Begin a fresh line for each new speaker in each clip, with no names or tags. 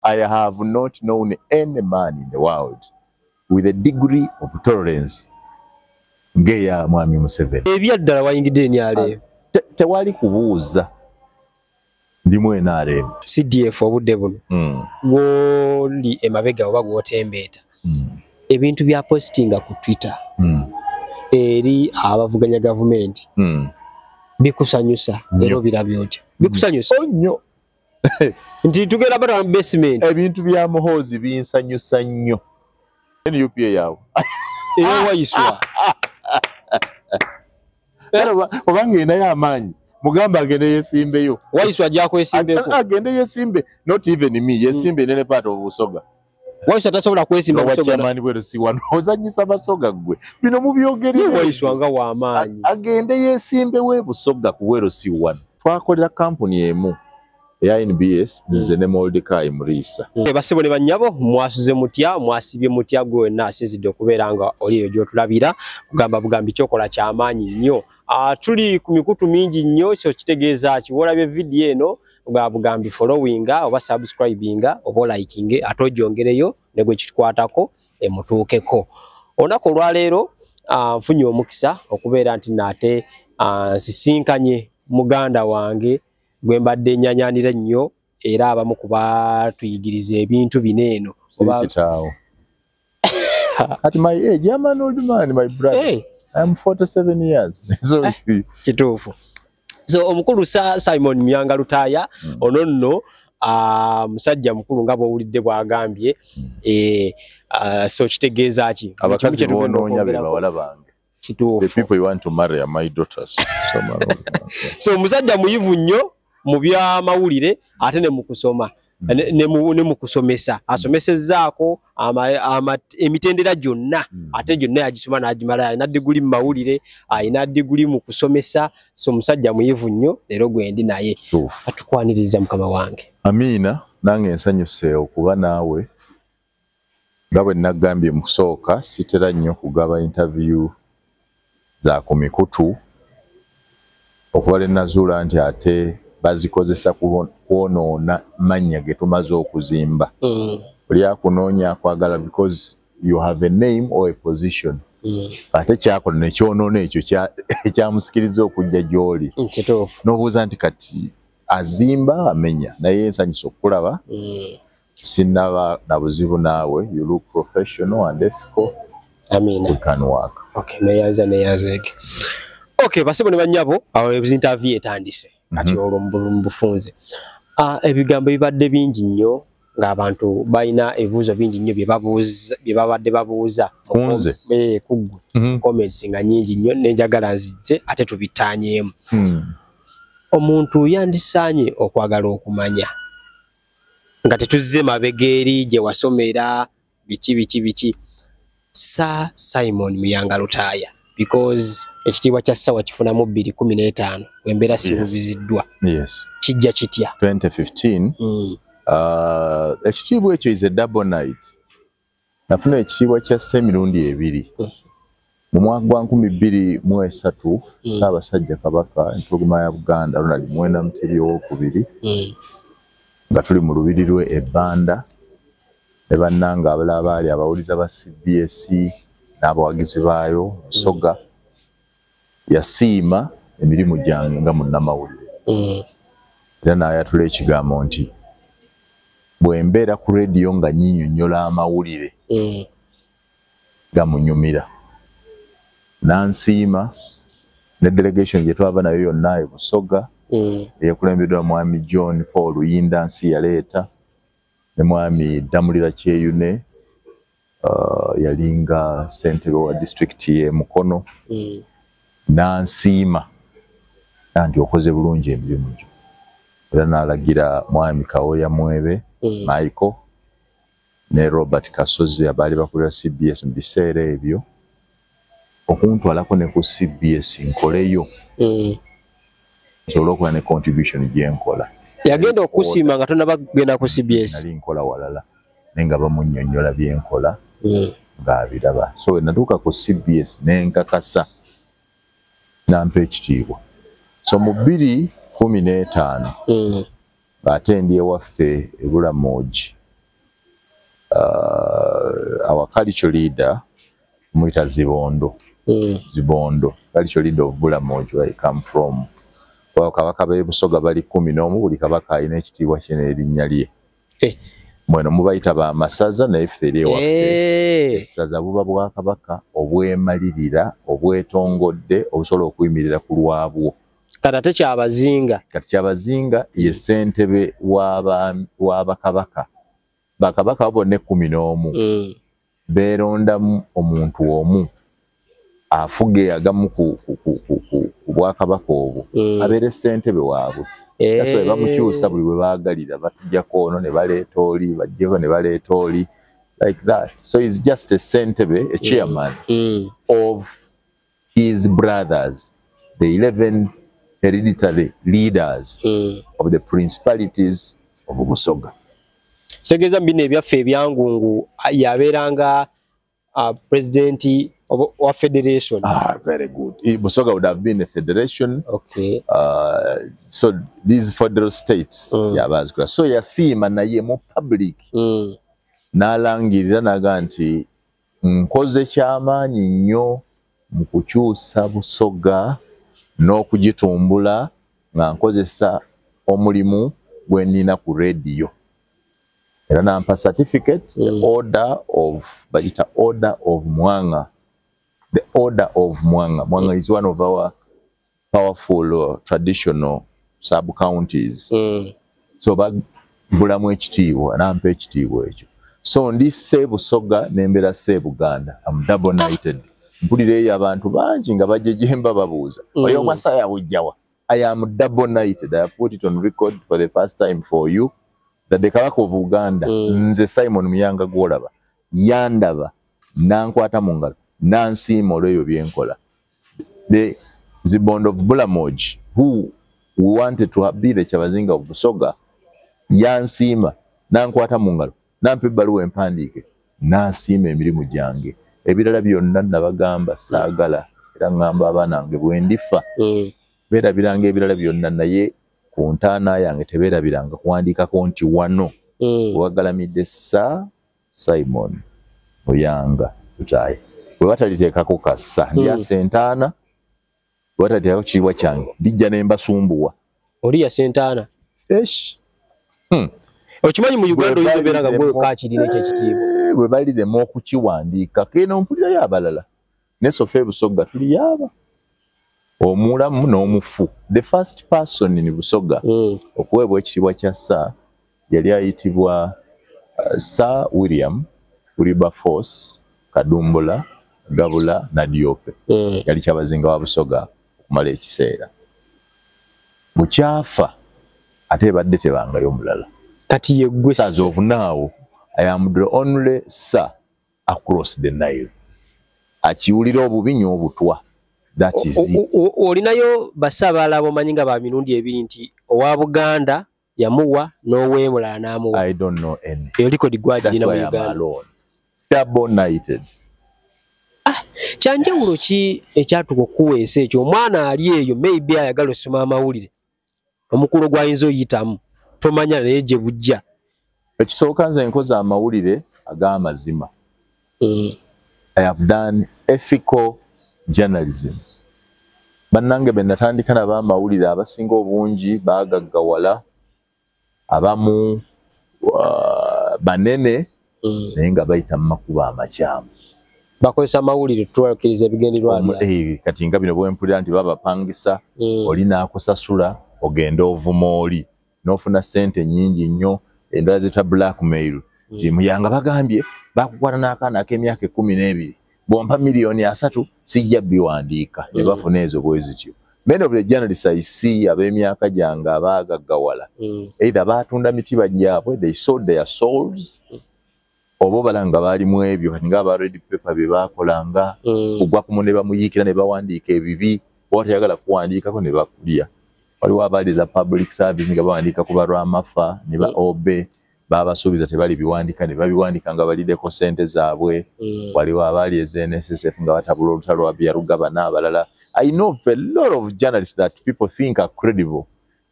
I have not known any man in the world with a degree of tolerance ngeya Mwami Museveni.
Ebyaddala wayingidde nyale.
Tewali kubuuza. Ndimu NRM.
CDF obudde buno. Woli emabega oba gwotembeeta. Ebintu bya postinga ku Twitter. Eri abavuganya government. Bikusanyusa ero birabyo otya. Bikusanyusa. Onnyo. Nti tugenda bata basement. Ebintu bya muhozi binsanyusa nnyo. NUPA yawo. Eyo wayiswa. Obange naye amaanyi. Mugamba agende yesimbeyo. Wayiswa jako yesimbeko. Agende yesimbe. Not even me. Yesimbe nene part of Busoga. Wayiswa tasobola kwesimba Busoga. Wachimani bwero si wano. Ozanyisa Basoga gwe. Bino mubyogeri. Wayiswa nga wa amaanyi. Agende yesimbe we Busoga kuwero si wano. Twakolera kampuni emu. Ya NBS nze ne Mordecai Murisa. Basebo ne banyabo mwasuze mutya mwasibye mutya gwe nasinzidde okubeera nga oli eyo gyotulabira kugamba bugambi kyokola kyamaanyi nnyo. Tuli ku mikutu mingi nnyo so kitegeeza kiwolabye video eno bugambi followinga oba subscribinga oba liking atojjongereyo ne gwe kikwatako emutuukeko. Onako olwaleero nfunye omukisa okubeera nti nate sisinkanye muganda wange gwe mbadde nyanyanira nnyo era abamu kuba tuyigiriza ebintu bineeno oba kitaawo. At my age, I'm an old man, my brother. Hey. I'm 47 years. So kituufu. So omukulu Simon Myanga Lutaya ononno musajja mukulu nga bw'owulidde bw'agambye so kitegeeza ki abakazi bonoonya be bawala bange. The people you want to marry are my daughters. So musajja muyivu nnyo mu bya mawulire ate ne mukusoma ne mukusomesa asomesezzaako emitendera gyonna ate gyonna yagisoma n'agimala alina diguli mu mawulire alina diguli mu kusomesa so musajja muyivu nnyo leero gwendi naye atukwaniriza mukama wange. Amiina nange nsanyuse okuba naawe nga bwe nagambye mu kusooka sitera nnyo kugaba interview za ku mikutu okuba le nazuula nti ate bazikozesa kwonoona mannya ge tumaze okuzimba. Buli akunoonya akwagala because you have a name or a position. Ate kyakola ne kyonoona ekyo ekyamusikiriza okujja gy'oli. N'obuuza nti kati azimba amenya naye nsanyusa okulaba. Sinnaba na buzibu naawe. You look professional and ethical. Amina. We can work. Okay, neyazeege. Okay, basebo ne banyabo awo interview etandise. Kati olwo mbufunze. Ebigambo bibadde bingi nnyo ng'abantu balina ebibuuzo bingi nnyo bye babadde babuuza. Kunze? Kuggwe. Comments nga nnyingi nnyo nenjagala nzijje ate tubitaanyeemu. Omuntu yandisaanye okwagala okumanya nga tetuzze mabega eri gye wasomera biki. Sir Simon Myanga Lutaya. Because ekitiibwa kya ssawa kifunamu 2015 wembeera sibuziddwa. Yes. Kijja kitya 2015. Ekitiibwa ekyo is a double night. Nafuna ekitiibwa kya emirundi ebiri. Mu mwaka gwa 2003 Ssaabasajja Kabaka Empologoma ya Buganda Ronald Mwenda Mutebi owookubiri nga tuli mu lubiri lwe ebbanda ne bannanga abalala baali abawuliza ba CBS n'abawagizi baayo Soga yasiima emirimu gyange nga munnamawulire. Era n'ayatula ekigambo nti bwe mbeera ku rediyo nga nnyinnyonnyola amawulire gamunyumira. Nansiima ne delegation gye twava nayo yonna e Busoga eyakulembeddwa Mwami John Paul Luyinda nsi yaleeta ne Mwami Damulira Kyeyune yalinga ssentebe wa district ye Mukono. Nansiima nti okoze bulungi emirimu gyo. Era n'alagira Mwami Kawoya Mwebe Michael ne Robert Kasozi abaali bakulira CBS mu biseera ebyo okuntwalako ne ku CBS nkoleyo nsobola okuba ne contribution gye nkola. Yagenda okusiima nga tonna bagenda ku CBS. Nali nkola walala naye nga bamunnyonnyola bye nkola ng'abiraba. So we natuuka ku CBS n'enkakasa nampa ekitiibwa. So mu 2015 ate ndi ewaffe e Bulamoji
our cultural leader Mwita Zibondo. Zibondo. Cultural leader of Bulamoji, where I come from. Kabaka be Busoga bali 11 buli kabaka alina ekitiibwa kye n'erinnya lye. Mweno mubayita ba masaza naye ffe eri ewaffe. Essaza buba bwakabaka obwemalirira obwetongodde obusobola okuyimirira ku lwabwo.
Kati kyabazinga.
Kati kyabazinga ye ssentebe w'abakabaka. Bakabaka bonna 11 beerondamu omuntu omu afuge agamu ku bwakabaka obwo abeere ssentebe waabwe. That's why bamukyusa buli bwe baagalira batujjako ono ne baleeta oli bajjeko ne baleeta oli like that. So he's just a sentebe, a chairman of his brothers, the 11 hereditary leaders of the principalities of Busoga.
Segeza mbine ebyaffe ebyangungu yabeeranga president of federation.
Very good. Busoga would have been a federation.
Okay.
So these federal states yabazikula. So yasiima naye mu public n'alangirira naga nti nkoze kyamaanyi nnyo mu kukyusa Busoga n'okugitumbula nga nkozesa omulimu gwe nnina ku radio. Era nampa certificate, the order of Mwanga. The order of Mwanga. Mwanga is one of our powerful traditional sub-counties. So bagulamu ekitiibwa, nampa ekitiibwa ekyo. So ndi Busoga n'embeera Buganda. I'm double knighted. Mpulira abantu bangi nga bajejemba babuuza. Oyo Masaya ujjawa. I am double knighted. I have put it on record for the first time for you. That the Kabaka of Uganda, nze Simon Muyanga gwolaba, yandaba, nankwata mu ngalo, nansiima olw'ebyo bye nkola. The Zibondo of Bulamoji, who wanted to be the Kyabazinga of Busoga, yansiima, nankwata mu ngalo, nampa ebbaluwa empandiike, nansiima emirimu gyange. Ebirala byonna nabagamba saagala, era ngamba abaana bange bwe ndifa, beerabiranga ebirala byonna naye ku ntaana yange tebeerabiranga kuwandiikako nti wano wagalamidde Simon Muyanga Lutaaya. Bwe bataliteekako kassa ndyasa entaana, bwe bataliteekako kitiibwa kyange ndijja ne mbasumbuwa.
Oli ya sentaana? Okimanyi mu Uganda oyinza obeera nga gwe kaakirina ekyo ekitiibwa.
Bwe balirema okukiwandiika keno mpulirayo abalala. Ne Sofe Busoga tuli yaaba. Omulamu n'omufu. The first person in Busoga okuweebwa ekitiibwa kya Sir yali ayitibwa Sir William Wilberforce Kadumbula Gabula Nadiope. Yali Kyabazinga wa Busoga okumala ekiseera. Bukyafa ate badde tebangayo mulala.
Kati ye gwe
as of now, I am the only Sir across the Nile. Akiwulira obubi nnyo obutwa. That is it.
Olinayo basabala bomanyi nga ba mirundi ebiri nti owa Buganda yamuwa n'owemulala n'amuwa.
I don't know any.
Eyo record gwagirina mu Uganda.
Double knighted.
Kyanjawulo ki ekyatuka okuweesa ekyo omwana ali eyo maybe ayagala osoma amawulire. Omukulu gwayinza oyitamu. Tomanya naye gye bujja.
Ekisooka nze nkoze amawulire ag'amazima. I have done ethical journalism. Bannange be natandika nabo amawulire abasinga obungi baagaggawala, abamu banene naye nga bayita mu makuba amakyamu.
Bakozesa amawulire tutwalukiriza ebigendererwa
kati nga bino bwempulira nti babapangisa oli n'akusasula ogenda ovuma oli n'ofuna ssente nnyingi nnyo endala zita blackmail nti Muyanga bagambye bakukwata n'akaana ak'emyaka 12 bompa $3,000,000 sijja biwandiika ne bafuna ezo bwe zityo. Many of the journalists I see ab'emyaka gyange abaagaggawala either baatunda mitiba gyabwe, they sold their souls, obo balanga baalimu ebyo kati ng'aba red paper bye baakolanga kugwa kumu ne bamuyiikira ne bawandiika ebibi bwatayagala kuwandiikako ne bakulya. Waliwo abaali za public service nga bawandiika ku balwamafa ne ba obe babasuubiza tebali biwandiika ne babiwandiika nga balideko ssente zaabwe. Waliwo abaali NSSF nga batabula olutalo lwa Byarugaba n'abalala. I know a lot of journalists that people think are credible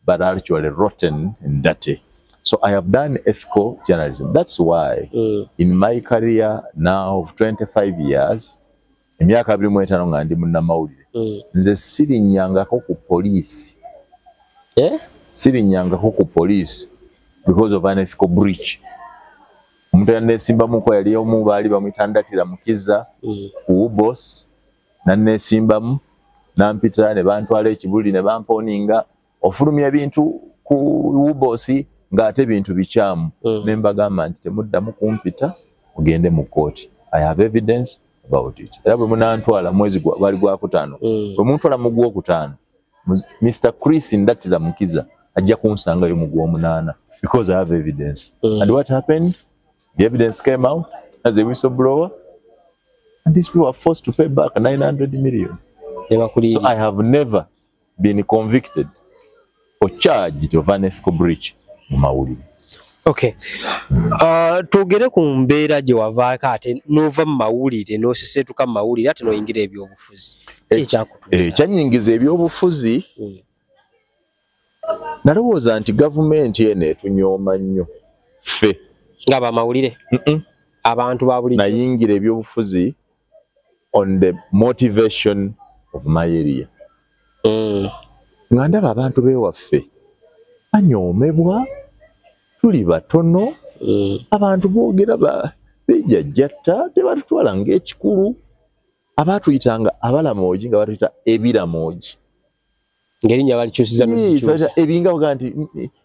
but are actually rotten and dirty. So I have done ethical journalism. That's why in my career now of 25 years, emyaka 25 nga ndi munnamawulire, nze sirinnyangako ku police. Sirinnyangako ku police because of an ethical breach. Omuntu yanneesimbamuko yali omu baali bamwitandatira mukiza ku boss, nanneesimbamu nampita ne bantwala ekibuli ne bampooninga ofulumya bintu ku boss ng'ate bintu bikyamu. Ne mbagamba nti temuddamu kumpita mugende mu kooti. I have evidence about it. Era bwe munantwala mwezi gwali gwa kutaano, bwe muntwala mu gwokutaano, Mr. Chris Ndatira Mukiza ajja kunsangayo mu gw'omunaana because I have evidence. And what happened? The evidence came out as a whistleblower, and these people are forced to pay back 900 million. So I have never been convicted or charged of an ethical breach.
Okay. Tugere ku mbeera gye wavaako ate n'ova mu mawulire n'oseseetuka mu mawulire ate n'oyingira ebyobufuzi.
Ekyannyingiza ebyobufuzi, nalowooza nti gavumenti eno etunyooma nnyo ffe.
Nga bamawulire? Abantu ba bulijjo.
Nayingira ebyobufuzi on the motivation of my area. Nga ndaba abantu b'ewaffe banyoomebwa, tuli batono, abantu boogera bejajjatta, tebatutwala ng'ekikulu. Abaatuyitanga abalamoogi nga batuyita ebiramoogi.
Ng'erinnya balikyusiza n'okukyusa.
Ebinga boga nti,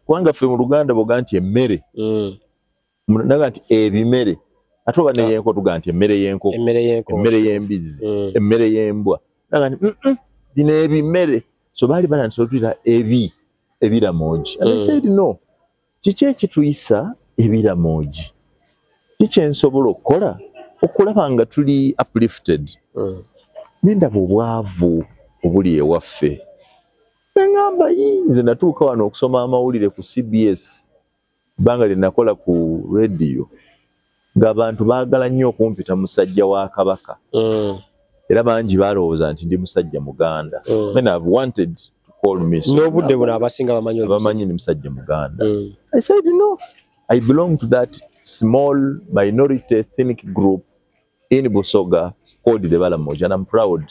kubanga ffe mu Luganda boga nti emmere. Naga nti ebimere. Ate oba neyenko tuga nti emmere y'enkoko, emmere y'embizzi, emmere y'embwa. Naga nti bino ebimere. So baali batandise otuyita ebiramoogi. And I said no. Kiki ekituyisa ebiramoogi? Kiki ensobola okukola okulaba nga tuli uplifted? Nendaba obwavu obuli ewaffe. Neŋŋamba nze natuuka wano okusoma amawulire ku CBS bbanga lye nakola ku radio ng'abantu baagala nnyo okumpita musajja wa Kabaka. Era bangi balowooza nti ndi musajja Muganda. When I've wanted to call me so.
N'obudde buno abasinga
bamanyi ni musajja Muganda. I said no. I belong to that small minority ethnic group in Busoga called the Balamoja, and I'm proud.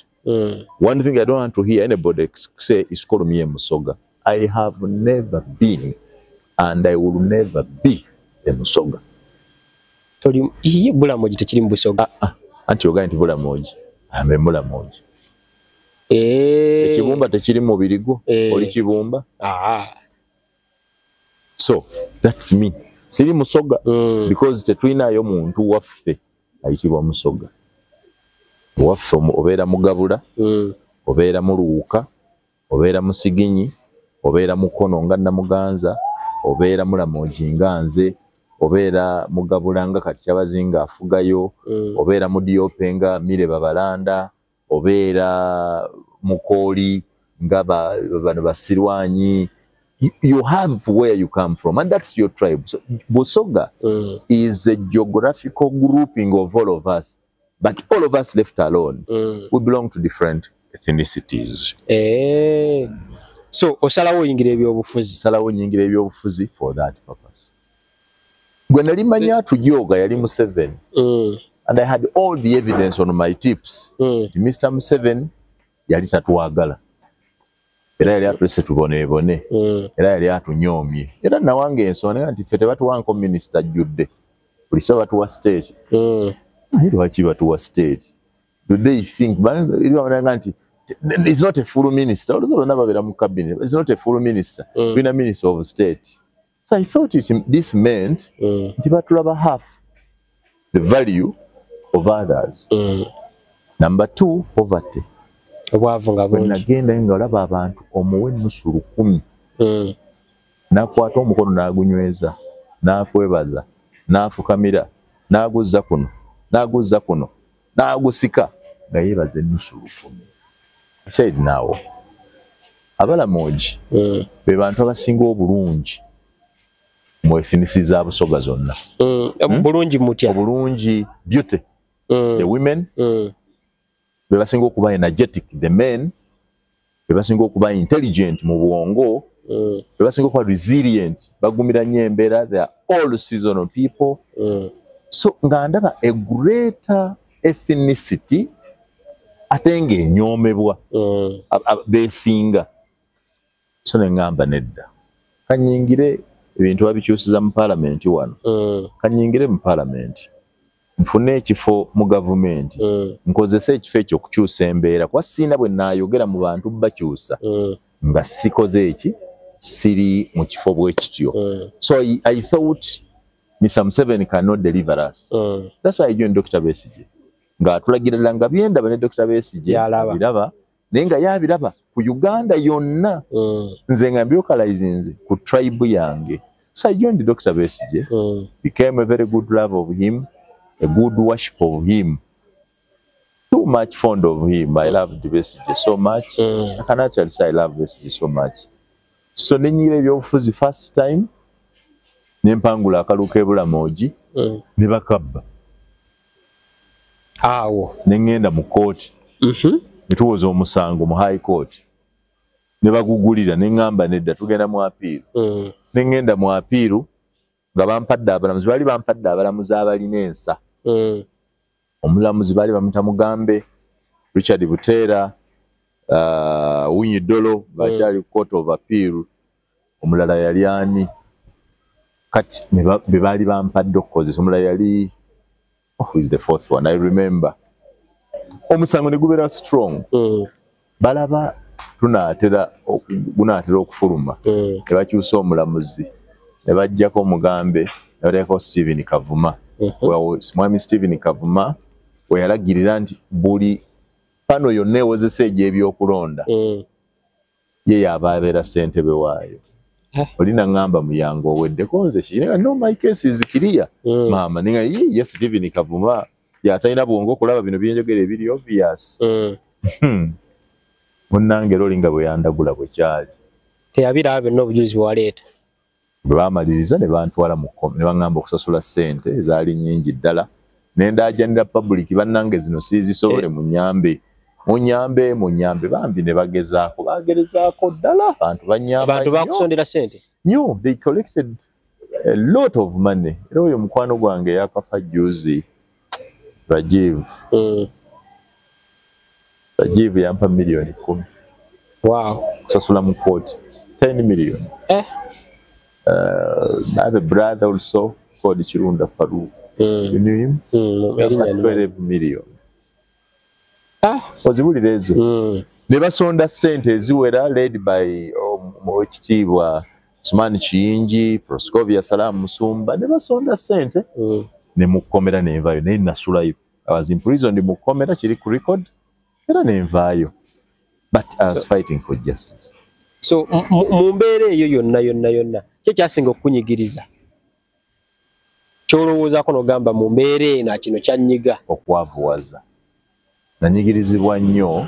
One thing I don't want to hear anybody say is call me a Musoga. I have never been and I will never be a Musoga.
Toli Bulamoji tekiri mu Busoga.
Anti oga nti Bulamoji. I'm a Bulamoji. Ekibumba tekiri mu Birigo. Oli kibumba. So that's me. Siri Musoga because tetulinayo muntu waffe ayitibwa Musoga. Waffe obeera Mugabula, obeera Muluuka, obeera Musiginyi, obeera Mukono nga Namuganza, obeera Mulamoji nga nze, obeera Mugabula nga kati Kyabazinga afugayo, obeera Mudiope nga Mireba Balanda, obeera Mukooli nga bano Basirwanyi. You have where you come from, and that's your tribe. So Busoga is a geographical grouping of all of us, but all of us left alone, we belong to different ethnicities.
So osalawo yingira ebyobufuzi.
Salawo nyingira ebyobufuzi for that purpose. Gwe nali manya tujoga yali Museveni, and I had all the evidence on my tips. Mr. Museveni yali tatwagala. Era yali atulese tuboneebone. Era yali atunyoomye. Era nawange ensonga nti ffe tebatuwanko minisita ajjudde. Buli kiseera batuwa state. Naye lwaki batuwa state? Do they think it's not a full minister? Although never mu cabinet, it's not a full minister. Being a minister of state. So I thought this meant nti batulaba half the value of others. Number 2, poverty. Nagenda nga olaba abantu omuwe nnusu 10. Nakwata omukono n'agunyweza, n'akwebaza, n'afukamira, n'aguzza kuno, n'agusika nga yeebaza ennusu 10. I said now, Abalamoji be bantu abasinga obulungi mu ethnisi za Busoga zonna.
Bulungi mutya?
Obulungi beauty. The women be basinga okuba energetic, the men be basinga okuba intelligent mu bwongo, basinga kuba resilient bagumira nnyo embeera, they are all seasonal people. So nga ndaba a greater ethnicity ate ng'enyoomebwa beesinga. So ne ngamba nedda kanyingire ebintu babikyusiza mu paalamenti wano, kanyingire mu paalamenti nfune ekifo mu gavumenti, nkozese ekifo ekyo okukyusa embeera, kuba sina bwe naayogera mu bantu bakyusa nga sikoze eki, siri mu kifo bwe kityo. So I thought Mr. Museveni cannot deliver us. That's why I joined Dr. Besigye. Nga atulagirira nga byendaba ne Dr. Besigye abiraba, naye nga yabiraba ku Uganda yonna, nze nga mbyokalizinze ku tribe yange. So I joined Dr. Besigye, became a very good love of him, a good worship of him. Too much fond of him. I loved Besigye so much. I can actually say I love Besigye so much. So nenyire ebyobufuzi first time, nempangula akaluka ebulamoji, ne bakabba.
Awo.
Nengenda mu court. Nituwoza omusango mu high court. Ne bagugulira nengamba nedda tugenda mu appeal. Nengenda mu appeal nga bampadde abalamuzi, bali bampadde abalamuzi abalina ensa. Omulamuzi bali bamuta Mugambe, Richard Butera, Winnie Dolo, bakyali court of appeal. Omulala yali ani kati be bali bampadde okukozesa, omulala yali who is the fourth one, I remember. Omusango ne gubeera strong. Balaba tunaatera okufuluma, ne bakyusa omulamuzi, ne bajjako Mugambe, ne bateekako Stephen Kavuma. Mwami Stephen Kavuma we yalagirira nti buli pano yonna ewozesa egy'ebyokulonda ye yaaba abeera ssentebe waayo. Olina ngamba muyango oweddeko nze kiri, no my case is clear. Mama ninga yes Stephen Kavuma yatalina bwongo okulaba bino byenjogera ebiri obvious. Munnange lolinga bwe yandagula bwe kyali
teyabira byonna obujulizi bwaleeta.
Bwe bamaliriza ne bantwala mu kkomi, ne baŋŋamba okusasula ssente ezaali nnyingi ddala, ne ndaajanira public bannange zino siizisobole munyambe. Munyambe bambi ne bagezaako ddala, abantu banyamba.
Abantu bakusondera ssente
nnyo, they collected a lot of money. Era oyo mukwano gwange yakafa juzi, Rajiv yampa milioni 10.
Wow.
Kusasula mu court 10 million. I have a brother also called Chirunda Farouk. You knew him? 12 million. Ozibulira ezo. Ne basonda ssente eziwera led by Ekitiibwa Sumani Kiyingi, Proscovia Salaam Musumba, ne basonda ssente ne mukomera nenvayo, ne nasulayo. I was imprisoned mu komera, kiri ku record, era nenvayo. But I was fighting for justice.
So mu mbeera eyo yonna kye kyasinga okunyigiriza, kyolowoozaako n'ogamba mu mbeera eno kino kyannyiga?
Okwavuwaza. Nanyigirizibwa nnyo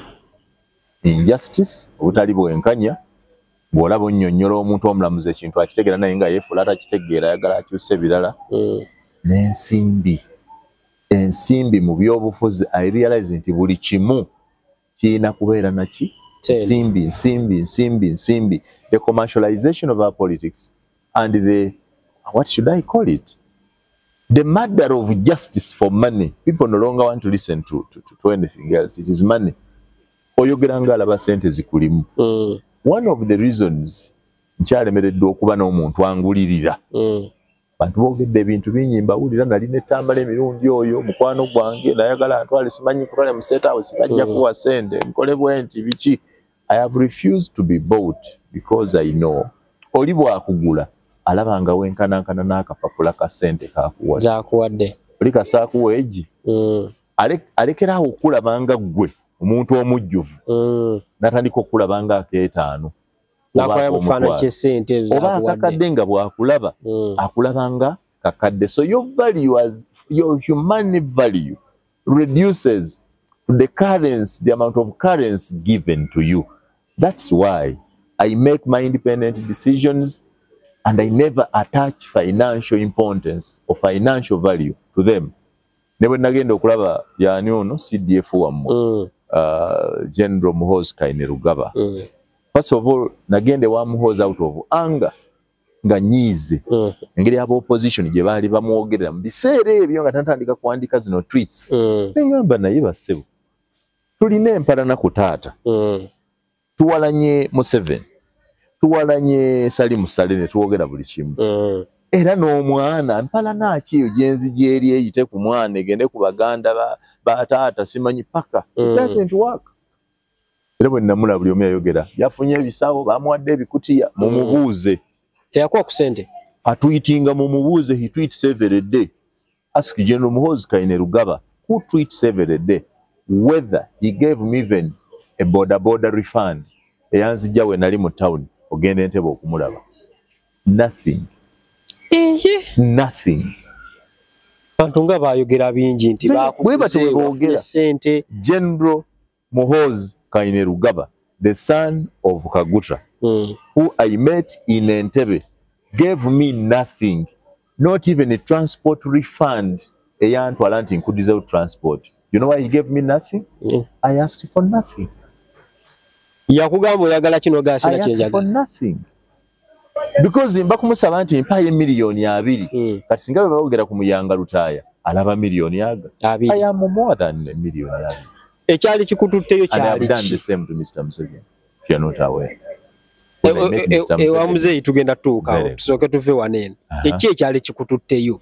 injustice, obutali bwenkanya. Bw'olaba onnyonnyola omuntu omulamuzi ekintu akitegeera naye nga yeefula atakitegeera, ayagala akyuse ebirala. Ensimbi mu byobufuzi, I realize nti buli kimu kirina kubeera naki? Nsimbi. The commercialization of our politics and the, what should I call it? The matter of justice for money. People no longer want to listen to anything else. It is money. Oyogeranga alaba sente zikulimu. One of the reasons nkyalemereddwa okuba n'omuntu angulirira. Bantu boogedde ebintu bingi mbawulira, nali netambala emirundi oyo, mukwano gwange nayagala antwale simanyi kutwala mu State House, bajja kuwa sente, nkole bwenti biki. I have refused to be bought because I know oli bwakugula alabanga wenkanankana n'akapapula ka sente kakuwadde.
Zakuwadde.
Oli kasaakuwa egi. Alekerawo okulabanga ggwe omuntu omujjuvu. N'atandika okulabanga akeetaano.
Nakwaya mu kifaananyi ky'essente ezo zakuwadde. Oba akakadde nga bw'akulaba, akulabanga kakadde. So your value as your human value reduces to the currency, the amount of currency given to you. That's why I make my independent decisions and I never attach financial importance or financial value to them. Never nagenda okulaba yani ono CDF wammwe, General Muhoozi Kainerugaba. First of all, nagende wa Muhoozi out of anger nga nyize. Engeri aba opposition gye baali bamwogerera mu biseera ebyo nga tantandika kuandika zino tweets. Ngamba naye basebo. Tulina empalana ku taata. Tuwalanye Museveni. Tuwalanye Salimu Salene tuwogera buli kimu. Era n'omwana mpalana ki eyo gyenzija eri eyite ku mwana egende ku baganda ba taata simanyi paka. It doesn't work. Era bwe namula buli omu yayogera yafunye ebisawo bamuwadde ebikutiya mumubuuze.
Teyakuwa ku sente.
Atweetinga mumubuuze, he tweets every day. Ask General Muhoozi Kainerugaba who tweets every day whether he gave me even a border refund eyanzija we nali mu town ogende Entebbe okumulaba. Nothing. Nothing.
Bantu nga bayogera bingi nti bakubuze sente.
General Muhoozi Kainerugaba, the son of Kaguta, who I met in Entebbe, gave me nothing, not even a transport refund. Eyantwala nti nkudizewo transport. You know why he gave me nothing? I asked for nothing.
Yakugamba oyagala kino gasina
kyenjaga. I asked for nothing. Because mbakumusaba nti mpaye miliyoni 2. Kati singa babogera ku Muyanga Lutaaya alaba miliyoni 2. I am more than a million 2.
Ekyali kikututteyo kyali.
And I have done the same to Mr. Museveni, if you are not aware.
Ewa muzeeyi tugenda tuuka tusooke tuve waneeno. Eki ekyali kikututteyo.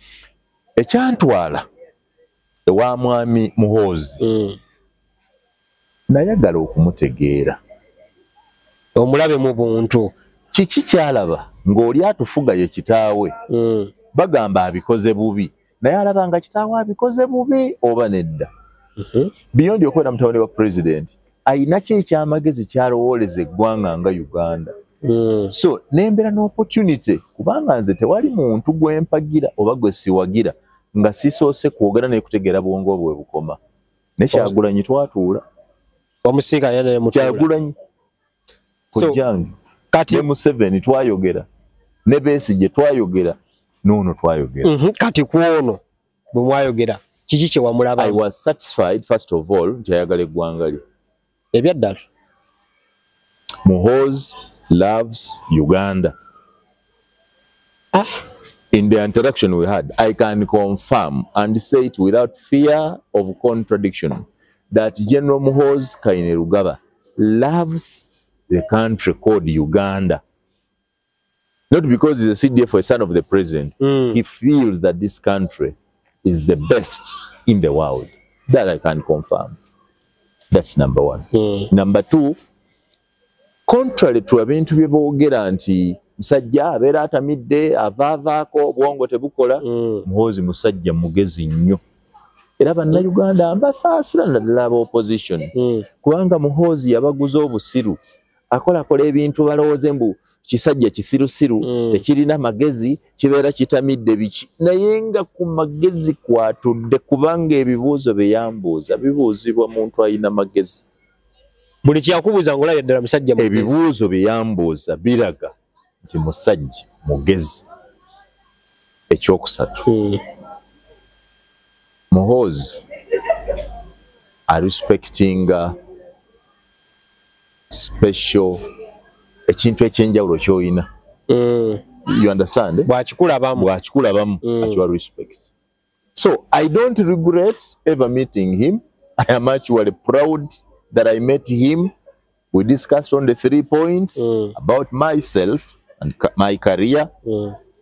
Ekyantwala ewa mwami Muhoozi. Nayagala okumutegeera.
Omulabe mu buntu.
Kiki kyalaba ng'oli atufuga ye kitaawe. Bagamba abikoze bubi. Naye alaba nga kitaawe abikoze bubi oba nedda. Beyond okwera mutabani wa president, ayina ki ekyamagezi kyalowooleza eggwanga nga Uganda. So nembera n'opportunity kubanga nze tewali muntu gwempagira oba gwe siwagira nga sisoose kwogera naye kutegeera bwongo bwe bukoma. Ne Kyagulanyi twatuula.
Omusiika yene mutuula.
Kyagulanyi. Kujjange. Kati ne Museveni twayogera. Ne Besigye twayogera. N'ono twayogera.
Kati kwono bwe mwayogera. Kiki kye wamulaba?
I was satisfied first of all nti ayagala eggwanga lye.
Ebyaddala.
Muhoozi loves Uganda. In the interaction we had, I can confirm and say it without fear of contradiction that General Muhoozi Kainerugaba loves the country called Uganda. Not because he's a CDF or a son of the president. He feels that this country is the best in the world. That I can confirm. That's number one. Number two, contrary to ebintu bye boogera nti musajja abeera atamidde avaavaako obwongo tebukola, Muhoozi musajja mugezi nnyo. Era bannayuganda mbasaasira naddala aba opposition. Kubanga Muhoozi yabaguza obusiru. Akola ebintu balowooze mbu kisajja kisirusiru, tekirina magezi, kibeera kitamidde biki. Naye nga ku magezi kwatudde kubanga ebibuuzo bye yambuuza bibuuzibwa muntu alina magezi.
Buli kyakubuuza ng'olabye ddala musajja mugezi.
Ebibuuzo bye yambuuza biraga nti musajja mugezi. Ekyokusatu. Muhoozi respecting special ekintu ekyenjawulo ky'olina. You understand?
Bw'akikulabamu.
Actual respect. So I don't regret ever meeting him. I am actually proud that I met him. We discussed on the 3 points about myself and my career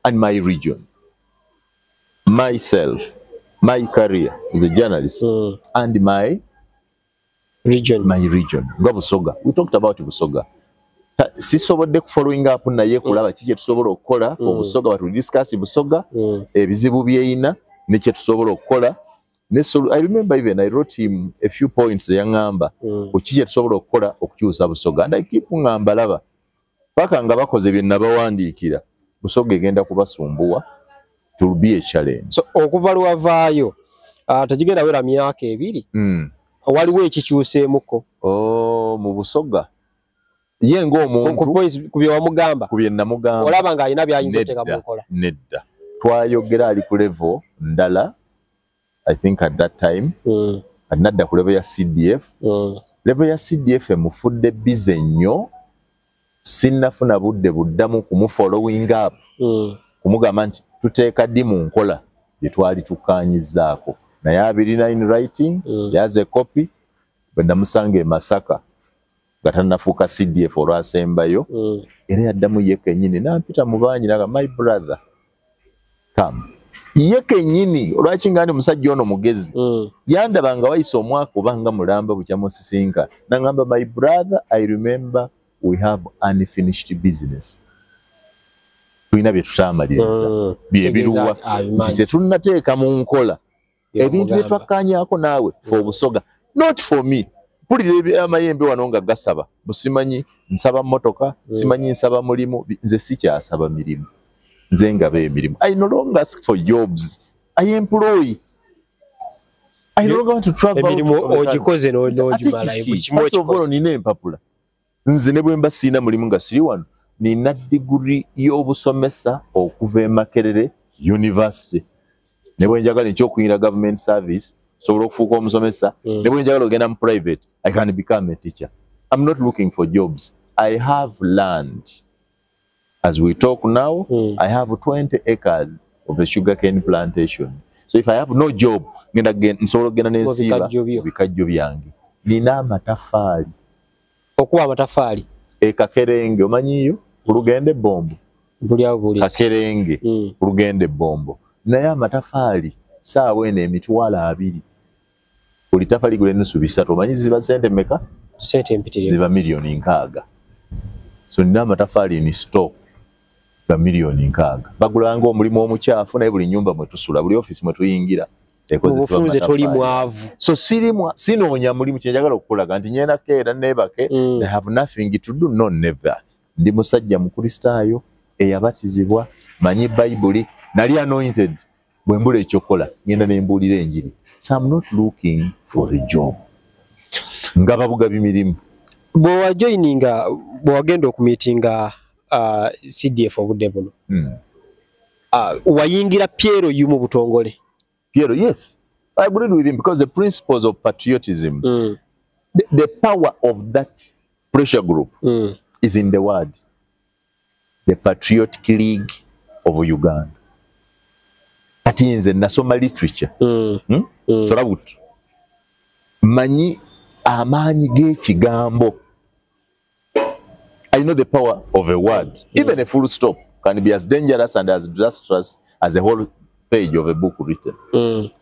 and my region. Myself, my career as a journalist and my
region.
Nga Busoga. We talked about Busoga. Sisobodde following up naye kulaba kiki tusobola okukola for Busoga, but we discuss Busoga, ebizibu byeyina ne kye tusobola okukola. I remember even I wrote him a few points yangamba ku kiki tusobola okukola okukyusa Busoga, and I keep ngamba laba paka nga bakoze bye nabawandiikira Busoga egenda kubasumbuwa. It will be a challenge.
So okuva lwavaayo tegigenda wera myaka 2. Waliwo ekikyuseemuko.
Mu Busoga ye ng'omuntu
ku bye wamugamba,
ku bye namugamba,
olaba ng'alina by'ayinza okuteeka mu nkola.
Nedda twayogera ali ku level ndala. I think at that time nadda ku level ya CDF. Level ya CDF emufudde bize nnyo sinnafuna budde buddamu kumufollowing up kumugamba nti tuteeka ddi mu nkola bye twali tukaanyizaako naye abirina in writing yaze copy bwe namusanga e Masaka nga tannafuuka CDF olwasembayo era yaddamu ye kennyini nampita mu baanyi naga my brother come ye kennyini olwaki nga ndi musajja ono mugezi yandaba nga wayise omwaka obanga mulamba bukya musisinka nangamba my brother I remember we have unfinished business tulina bye tutaamaliriza byebiruwa nti tetunnateeka mu nkola ebintu bye twakkaanyaako naawe for Busoga not for me mpulira amayembe wano nga gasaba busimanyi nsaba mmotoka simanyi nsaba mulimu nze sikyasaba mirimu nze ngaba emirimu I no longer ask for jobs I employ I no longer want to travel
emirimu ogikoze n'ogimala
kimwe nina empapula nze ne bwe mba siina mulimu nga siri wano nina diguri y'obusomesa okuva e Makerere University ne bwe njagala ekyokuyingira government service sobola okufuuka omusomesa ne bwe njagala ogenda mu private I can become a teacher. I'm not looking for jobs. I have land. As we talk now, I have 20 acres of a sugarcane plantation. So if I have no job, nsobola ogenda n'ensiiba bikajjo byange. Nina amatafaali.
Okuba amatafaali
e Kakerenge omanyiyo ku Lugende Bombo. Kakerenge ku Lugende Bombo. Naye amatafaali saawa eno emitwalo 2. Buli tafaali gule nusu 3 omanyi ziba sente meka?
Sente empitirivu.
Ziba milioni 6. So nina amatafaali ni stock ga milioni 6. Bagulanga omulimu omukyafu naye buli nyumba mwe tusula buli office mwe tuyingira
Mufunze toli mwavu.
So sinoonya mulimu kyenjagala okukolaga nti nyenda keera nebake I have nothing to do no never. Ndi musajja mukristaayo eyabatizibwa manyi Bible nali anointed bwe mbula ekyokola ngenda nembuulira enjiri. So I'm not looking for a job. Ngaba bugabi mirimu.
Bwe joininga bwe wagenda okumitinga CDF obudde buno. Wayingira Piero yumu butongole.
Piero, yes, I agree with him because the principles of patriotism, the power of that pressure group is in the word. The Patriotic League of Uganda. That is in nasoma literature. Throughout. Manyi amanyi gekigambo. I know the power of a word. Even a full stop can be as dangerous and as disastrous as a whole page of a book written.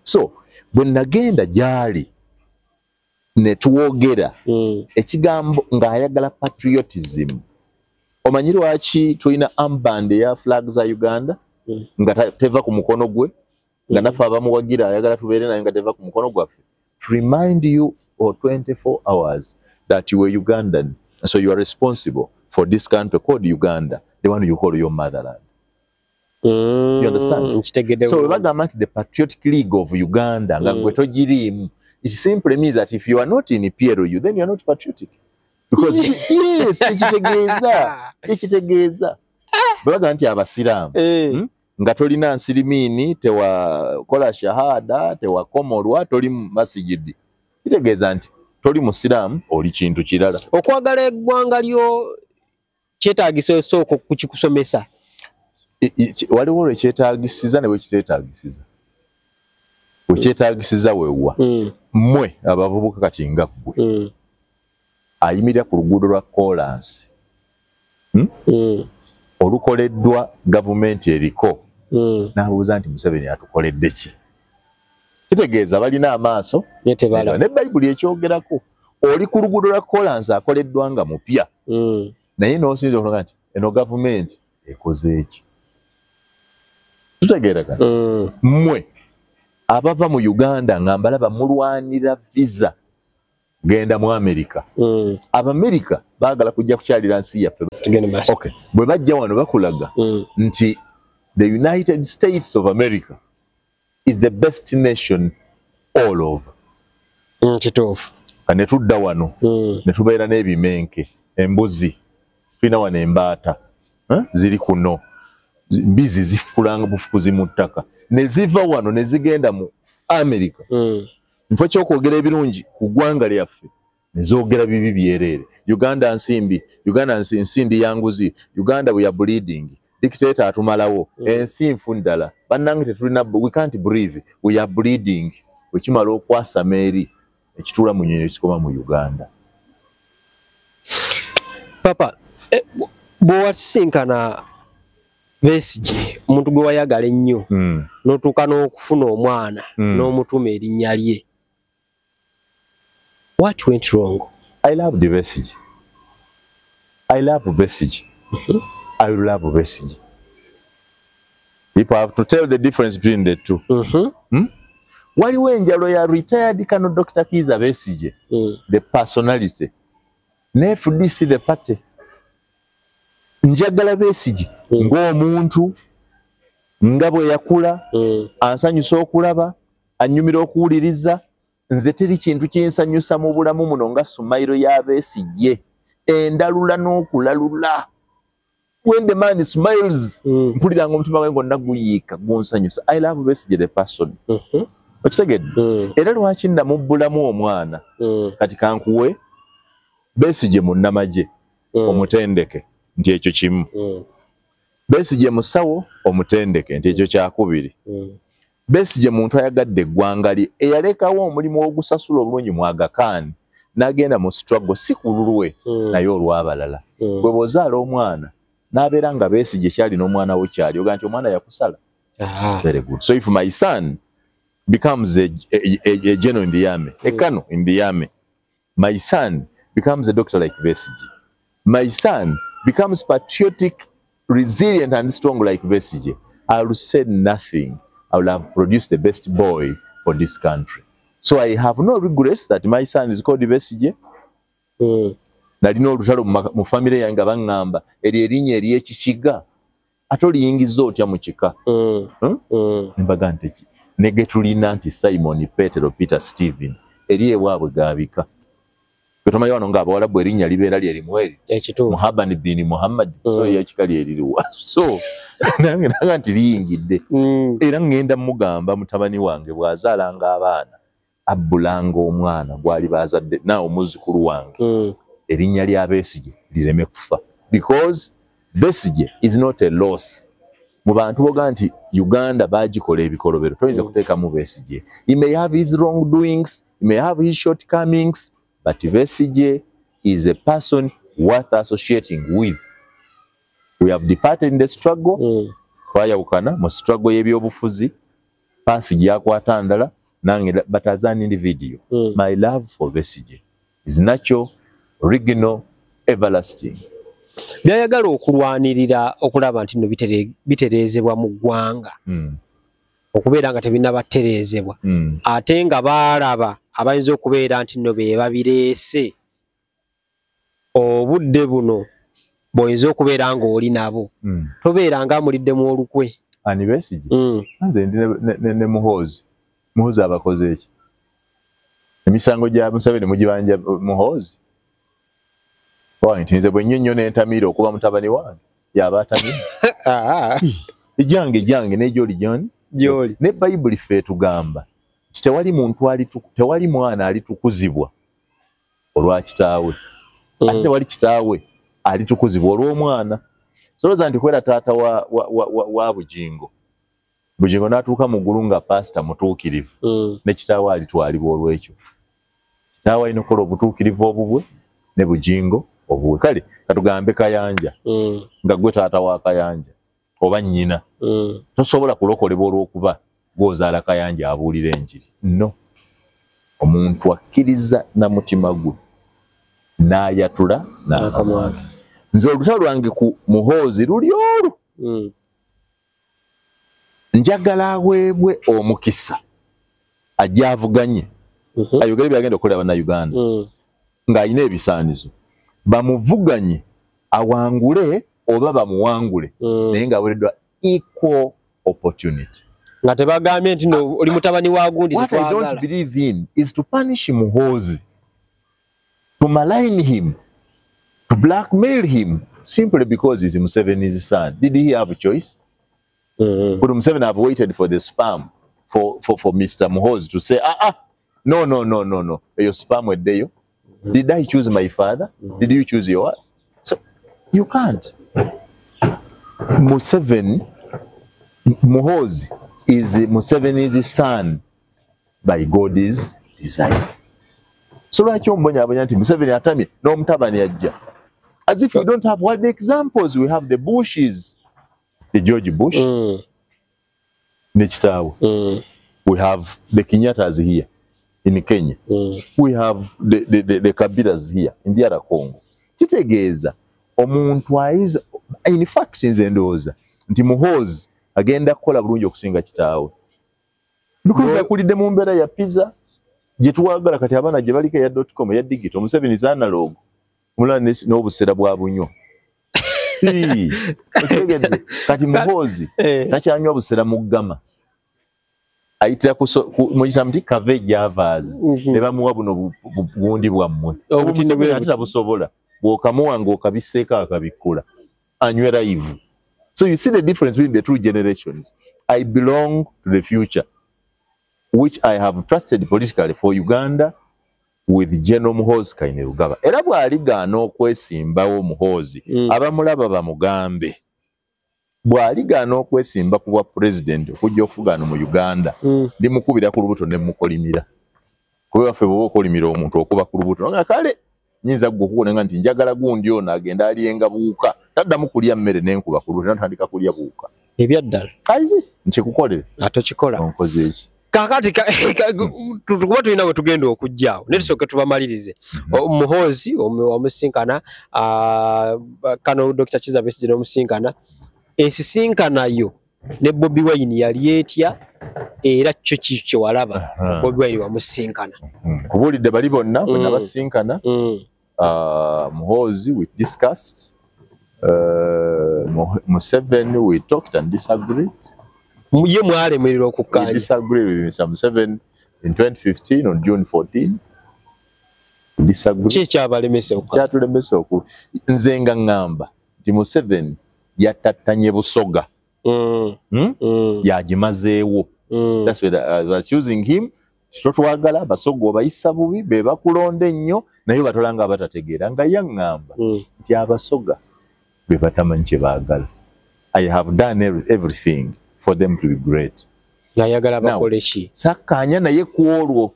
So, when nagenda jali netwogera ekigambo ng'ayagala patriotism. Omanyiri waki tulina armband ya flag za Uganda nga teva ku mukono gwe nga nafa abamuwagira ayagala tubeere nayo nga teva ku mukono gwaffe. To remind you for 24 hours that you were Ugandan. So you are responsible for this country called Uganda, the one you call your motherland. You understand? So the Patriotic League of Uganda, it simply means that if you are not in Piero, then you are not patriotic. Because yes, ekitegeza. Baga nti abasiramu. Nga tolina nsirimini tewa kola shahada tewa komolwa toli masijidi. Kitegeeza nti toli musiramu oli kintu kirala.
Okwagala eggwanga lyo kyetaagisa soko kukikusomesa.
Waliwo ekyetaagisiza ne wekiteetaagisiza. Wekyetaagisiza weewa. Mmwe abavubuka kati nga ggwe. Ayimirira ku luguudo lwa Kolansi. Olukoleddwa gavumenti eriko. N'abuuza nti Museveni atukoledde ki? Kitegeeza balina amaaso ne Bayibuli ekyogerako. Oli ku luguudo lwa Kolansi akoleddwa nga mupya. Naye n'osinza okuloga nti eno gavumenti ekoze eki? Tutegeereka. Mmwe abava mu Uganda nga mbalaba mulwanira visa genda mu Amerika. Abamerika baagala kujja kukyalira nsi yaffe. Okay. Bwe bajja wano bakulaga nti the United States of America is the best nation all over.
Kituufu.
Kane tudda wano ne tubeera n'ebimenke, embuzi, tulina wano embaata ziri kuno. Mbizi zifukulanga bufukuzi mu ttaka. Ne ziva wano ne zigenda mu Amerika. Nfo ky'okwogera ebirungi ku ggwanga lyaffe nezogera bibi byerere. Uganda nsindi yanguzi. Uganda we are bleeding. Dictator atumalawo. Ensi nfundala. Bannange tetulina, we can't breathe. We are bleeding. Wekimala okwasa Mary ekitula mu nnyonyi ekikoma mu Uganda.
Papa, bw'owasinkana Besigye omuntu gwe wayagala ennyo n'otuuka n'okufuna omwana n'omutuma erinnya lye. What went wrong?
I love the Besigye. I love Besigye. I love Besigye. People have to tell the difference between the two. Waliwo enjalo ya retired Kano Dr. Kiza Besigye, the personality. Ne FDC the party. Njagala Besigye ng'omuntu nga bwe yakula ansanyusa okulaba anyumira okuwuliriza nze teri kintu kinsanyusa mu bulamu muno nga Sumairo ya Besigye endalula n'okulalula. When the man smiles mpulira ng'omutima gwange gwonna guyiika gunsanyusa. I love Besigye the person. Okitegedde? Era lwaki ndamubbulamu omwana kati kankuwe Besigye munnamagye omutendeke nti ekyo kimu. Besigye musawo omutendeke nti ekyo kyakubiri. Besigye muntu ayagadde eggwanga lye eyalekawo omulimu ogusasula obulungi mu Aga Khan n'agenda mu struggle si kululwe naye olw'abalala. Bwe bw'ozaala omwana n'abeera nga Besigye kyalina omwana we kyali oga nti omwana yakusala. Very good. So if my son becomes a general in the army, a colonel in the army, my son becomes a doctor like Besigye. My son becomes patriotic, resilient and strong like Besigye. I will say nothing. I will have produced the best boy for this country. So I have no regrets that my son is called Besigye. Nalina olutalo mu family yange bangamba erinnya ery'ekikiga ate oliyingiza otya mu kika. Nembaga nti nege tulina nti Simon, Petero, Peter, Stephen eri ewaabwe gaabika. Tomayi wano ng'Abawarabu erinnya libeera lyerimu eri Muhammad bin Muhammad so yakikali eririwa. So nange naga nti liyingidde era ngenda mugamba mutabani wange bw'azaalanga abaana abbulanga omwana gwali baazadde naawe muzzukulu wange erinnya lya Besigye lireme kufa because Besigye is not a loss. Mu bantu boga nti Uganda bagikola ebikolobero toyinza kuteekamu Besigye. He may have his wrongdoings, he may have his shortcomings, but Besigye is a person worth associating with. We have departed in the struggle. Twayawukana mu struggle y'ebyobufuzi. Path gyakwata ndala nange but as an individual. My love for Besigye is natural, original, everlasting.
Byayagala okulwanirira okulaba nti no bitereezebwa mu ggwanga. Okubeera nga tebinnabatereezebwa. Ate nga baalaba abayinza okubeera nti no be babireese obudde buno bw'oyinza okubeera ng'oli nabo. Tobeera nga muliddemu olukwe.
Ani Besigye? Nze ndi ne Muhoozi. Muhoozi abakoze eki? Emisango gya Museveni mugibanja Muhoozi? Ntinze bwe nnyo n'entamiira okuba mutabani wange yaba atamira. Ejange n'egyoli gy'oli. Ne Bayibuli ffe tugamba nti tewali mwana alitukuzibwa olwa kitaawe. Ate tewali kitaawe alitukuzibwa olw'omwana. Solowooza nti kwera taata wa Bugingo. Bugingo n'atuuka mu ggulu nga pasita mutuukirivu. Ne kitaawe alitwalibwa olw'ekyo. Kitaawe alina okukola obutuukirivu obubwe ne Bugingo obuwe. Kale katugambe Kayanja nga gwe taata wa Kayanja oba nnyina. Tosobola kulokolebwa olw'okuba gw'ozaala Kayanja abuulira enjiri. No. Omuntu akkiriza na mutima gwe n'ayatula n'akamwa ke. Nze olutalo lwange ku Muhoozi luli olwo. Njagala aweebwe omukisa ajja avuganye ayogere byagenda okukolera bannayuganda ng'alina ebisaanizo bamuvuganye awangule oba bamuwangule naye ng'aweereddwa equal opportunity.
Nga tebagambye nti no oli mutabani wa gundi
What I don't believe in is to punish Muhoozi, to malign him, to blackmail him simply because he's Museveni's son. Did he have a choice? Would Museveni have waited for the spam for Mr. Muhoozi to say, no, your spam were there? Did I choose my father? Did you choose yours? So you can't. Muhoozi is Museveni's son by God's design. So like Museveni atami no Mutabani ajja. As if you don't have what the examples we have the Bushes, the George Bush, Nechitawo. We have the Kenyattas here in Kenya. We have the Kabilas here in the other Congo. Kitegeeza omuntu aiza in fact nze ndowooza nti Muhoozi agenda kukola bulungi okusinga kitaawe. Because akulidde mu mbeera ya pizza gye tuwagala kati abaana gye baliko ya .com ya digital Museveni is analog mulala n'obusera bwa bunyo. Kati Muhoozi takyanywa busera mu ggama. Ayitira muyita muti kave javas ne bamuwa buno bundi bwammwe. Obutinde ate busobola. Bw'okamuwa ng'okabiseeka akabikula. Anywhere live. So you see the difference between the two generations. I belong to the future, which I have trusted politically for Uganda with General Muhoozi Kainerugaba. Era bw'aligaana okwesimbawo Muhoozi, abamulaba bamugambe. Bw'aligaana okwesimba ku bwa president okujja okufugaana mu Uganda, ndimukubira ku lubuto ne mukolimira. Kuba waffe bw'oba okolimira omuntu okuba ku lubuto. Nga kale nyinza okukuwona nti njagala gundi ono agenda aliyenga buuka. Taddamu kulya mmere n'enkuba ku lubuto natandika kulya buuka.
Ebyaddala.
Ayi, nkikukolere.
Atokikola.
Onkoze eki.
Kakati tukuba tulina bwe tugenda okujjaawo ne tusooke tubamalirize. Muhoozi omusinkana kano Dr. Kizza Besigye n'omusinkana ensisinkana yo ne Bobi Wine yali etya era kyo kikyo walaba Bobi Wine wamusinkana.
Kubulidde bali bonna bwe nabasinkana Muhoozi we discussed Museveni we talked and disagreed.
Ye mwalemerera okukkanya.
We disagreed with Mr. Museveni in 2015 on June 14. We disagreed.
Ki ekyabalemesa okukkanya?
Kyatulemesa oku nze nga ngamba nti Museveni yatattanye Busoga. Yagimazeewo. That's why I was choosing him. Totwagala Basoga obayisa bubi be bakulonda ennyo naye batolanga abatategeera nga yaŋŋamba nti Abasoga be batamanyi kye baagala. I have done everything for them to be great.
Nayagala bakole ki?
Sakkaanya naye ku olwo.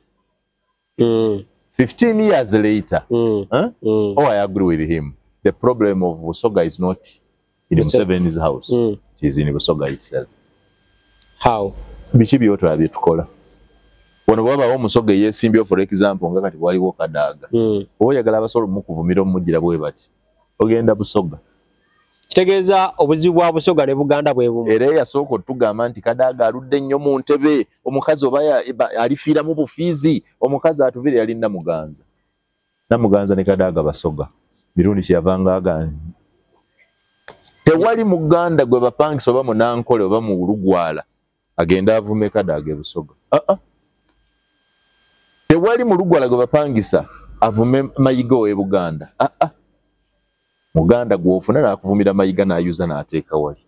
15 years later. Oh, I agree with him. The problem of Busoga is not in Museveni's house. It is in Busoga itself.
How?
Biki byotwala byetukola. Wano bwaba omusoga yeesimbyewo for example nga kati waliwo Kadaaga. Oba oyagala abasobola mukuvumira omugira bwe bati. Ogenda Busoga.
Kitegeeza obuzibu bwa Busoga ne Buganda bwe bumu.
Era yasooka otugamba nti Kadaaga aludde nnyo mu ntebe, omukazi oba alifiira mu bufiizi, omukazi atuvire yali Namuganza. Namuganza ne Kadaaga Basoga. Mirundi kyeyavanga agamba. Tewali Muganda gwe bapangisa oba Munankole oba mu Lugwala agenda avume Kadaaga Busoga. Tewali mu Lugwala gwe bapangisa avume Mayiga we Buganda. Muganda gw'ofuna n'akuvumira Mayiga n'ayuza n'ateeka wali.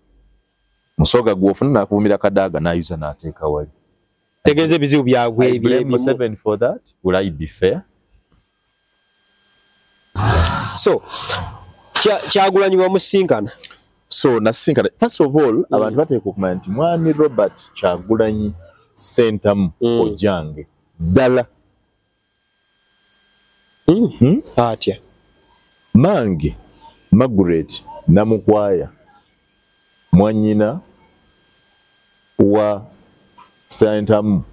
Musoga gw'ofuna n'akuvumira Kadaaga n'ayuza n'ateeka wali.
Tegeeze ebizibu byagwe
I blame Museveni for that. Will I be fair?
So, Kyagulanyi wamusinkana.
So, nasinkana. First of all, abantu bateeka okumanya nti Mwami Robert Kyagulanyi Ssentamu Ojange ddala.
Atya.
Mange Margaret Namukwaya mwanyina wa Ssentamu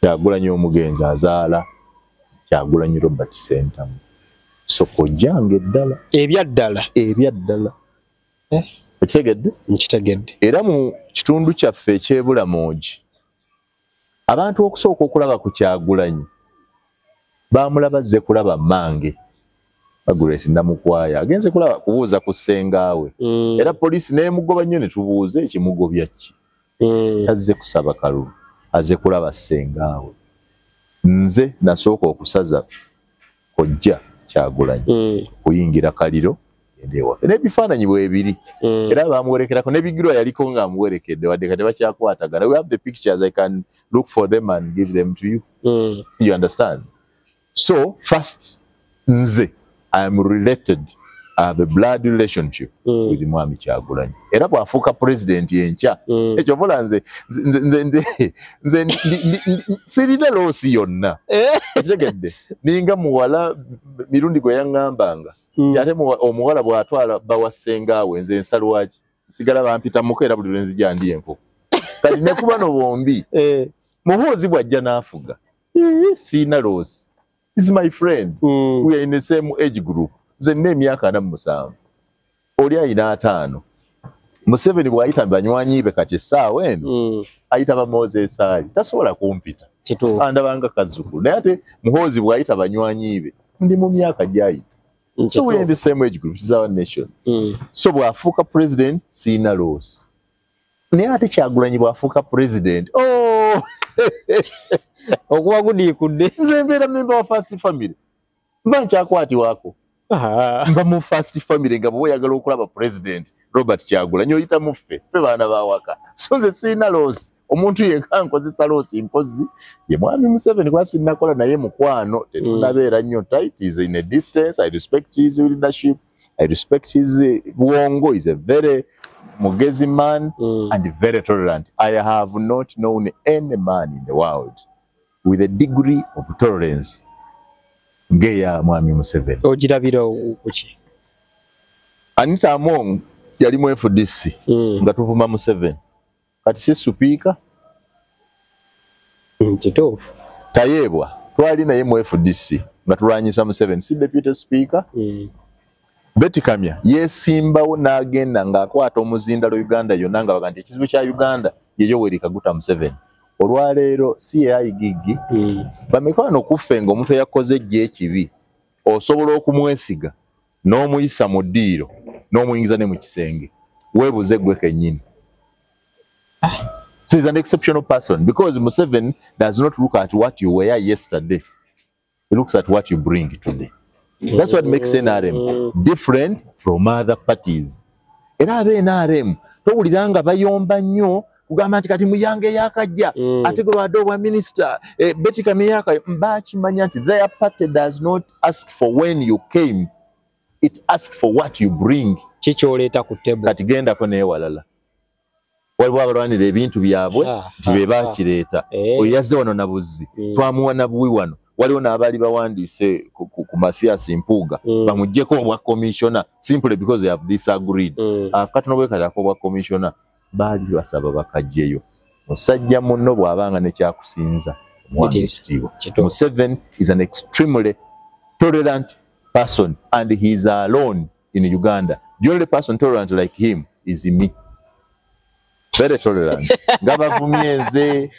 Kyagulanyi omugenzi azaala Kyagulanyi Robert Ssentamu. So Ojange ddala. Ebyaddala. Ekitegedde?
Nkitegedde.
Era mu kitundu kyaffe eky'Ebulamogi abantu okusooka okulaba ku Kyagulanyi baamulaba azze kulaba Mange Margaret Namukwaya agenze kulaba kubuuza ku ssengaawe. Era poliisi n'emugoba nnyo ne tubuuze ekimugobya ki. Tazze kusaba kalulu azze kulaba ssengaawe. Nze nasooka okusaza kojja Kyagulanyi kuyingira kaliro endewa. N'ebifaananyi bwebiri. Era bamuwerekerako n'ebigirwa yaliko ng'amuwerekedde wadde kati bakyakwatagana. We have the pictures. I can look for them and give them to you. You understand?
So first nze I am related, I have a blood relationship with Mwami Kyagulanyi. Era bwafuuka president yencha ekyo vola nze sirina loosi yonna tegedde ninga muwala mirundi gwe yaŋŋambanga kyate omuwala bw'atwala bawasengaawe nze nsalwaki sigala bampita muko era buli lwenzija ndi enkoko kati ne kuba no bombi Muhoozi bw'ajja n'afuga sirina loosi. Is my friend. We are in the same age group. Nze nina emyaka 47 oli ayina 5. Museveni bw'ayita banywanyi be kati essaawa eno ayita ba Moses Ali tasobola kumpita andabanga kazzukulu naye ate Muhoozi bw'ayita banywanyi be ndi mu myaka gy'ayita. So we are in the same age group. It's our nation. So bw'afuuka president sirina loss. Naye ate Kyagulanyi bw'afuuka president
okuba gudiikudde
nze mbeera member wa first family mba nkyakwatibwako mba mu first family nga bwe oyagala okulaba president Robert Kyagulanyi oyita muffe ffe baana bawaka so nze sirina loosi omuntu yenka nkozesa loosi mpozi ye Mwami Museveni kwa sinnakola naye mukwano tetunabeera nnyo tight is in a distance. I respect his leadership, I respect his buwongo. He's a very mugezi man and very tolerant. I have not known any man in the world with a degree of tolerance ngeya Mwami Museveni.
Ogirabira kuki?
Anita Among yali mu FDC nga tuvuma Museveni kati si speaker
kituufu
Tayebwa twali naye mu FDC nga tulwanyisa Museveni si deputy speaker Betty Kamya yesimbawo n'agenda ng'akwata omuzindalo Uganda yonna nga baga nti ekizibu kya Uganda ye Yoweri Kaguta Museveni. Olwaleero si yayigigi bamekano kufenga omuntu yakoze ejje ekibi osobola okumwesiga n'omuyisa mu ddiiro n'omuyingiza ne mu kisenge weebuze gwe kennyini. So he's an exceptional person because Museveni does not look at what you were yesterday. He looks at what you bring today. That's what makes NRM different from other parties. Era abe NRM towuliranga bayomba nnyo kugamba nti kati muyange yakajja ate gwe badde obwa minister Betty Kamya mbakimanya nti their party does not ask for when you came, it asks for what you bring.
Kikyoleeta ku table
kati gendako naye walala waliwo abalwanira ebintu byabwe nti be bakireeta oyo yazze wano na buzzi twamuwa na buwi wano waliwo n'abaali bawandiise ku Mathias Mpuuga bamuggyeko obwa commissioner simply because they have disagreed. Katono bwe kati akobwa commissioner baali basaba bakajjeyo. Musajja munno bw'abanga ne kyakusinza omwami ekitiibwa. Museveni is an extremely tolerant person and he is alone in Uganda. The only person tolerant like him is me. Very tolerant. Ngabavumye nze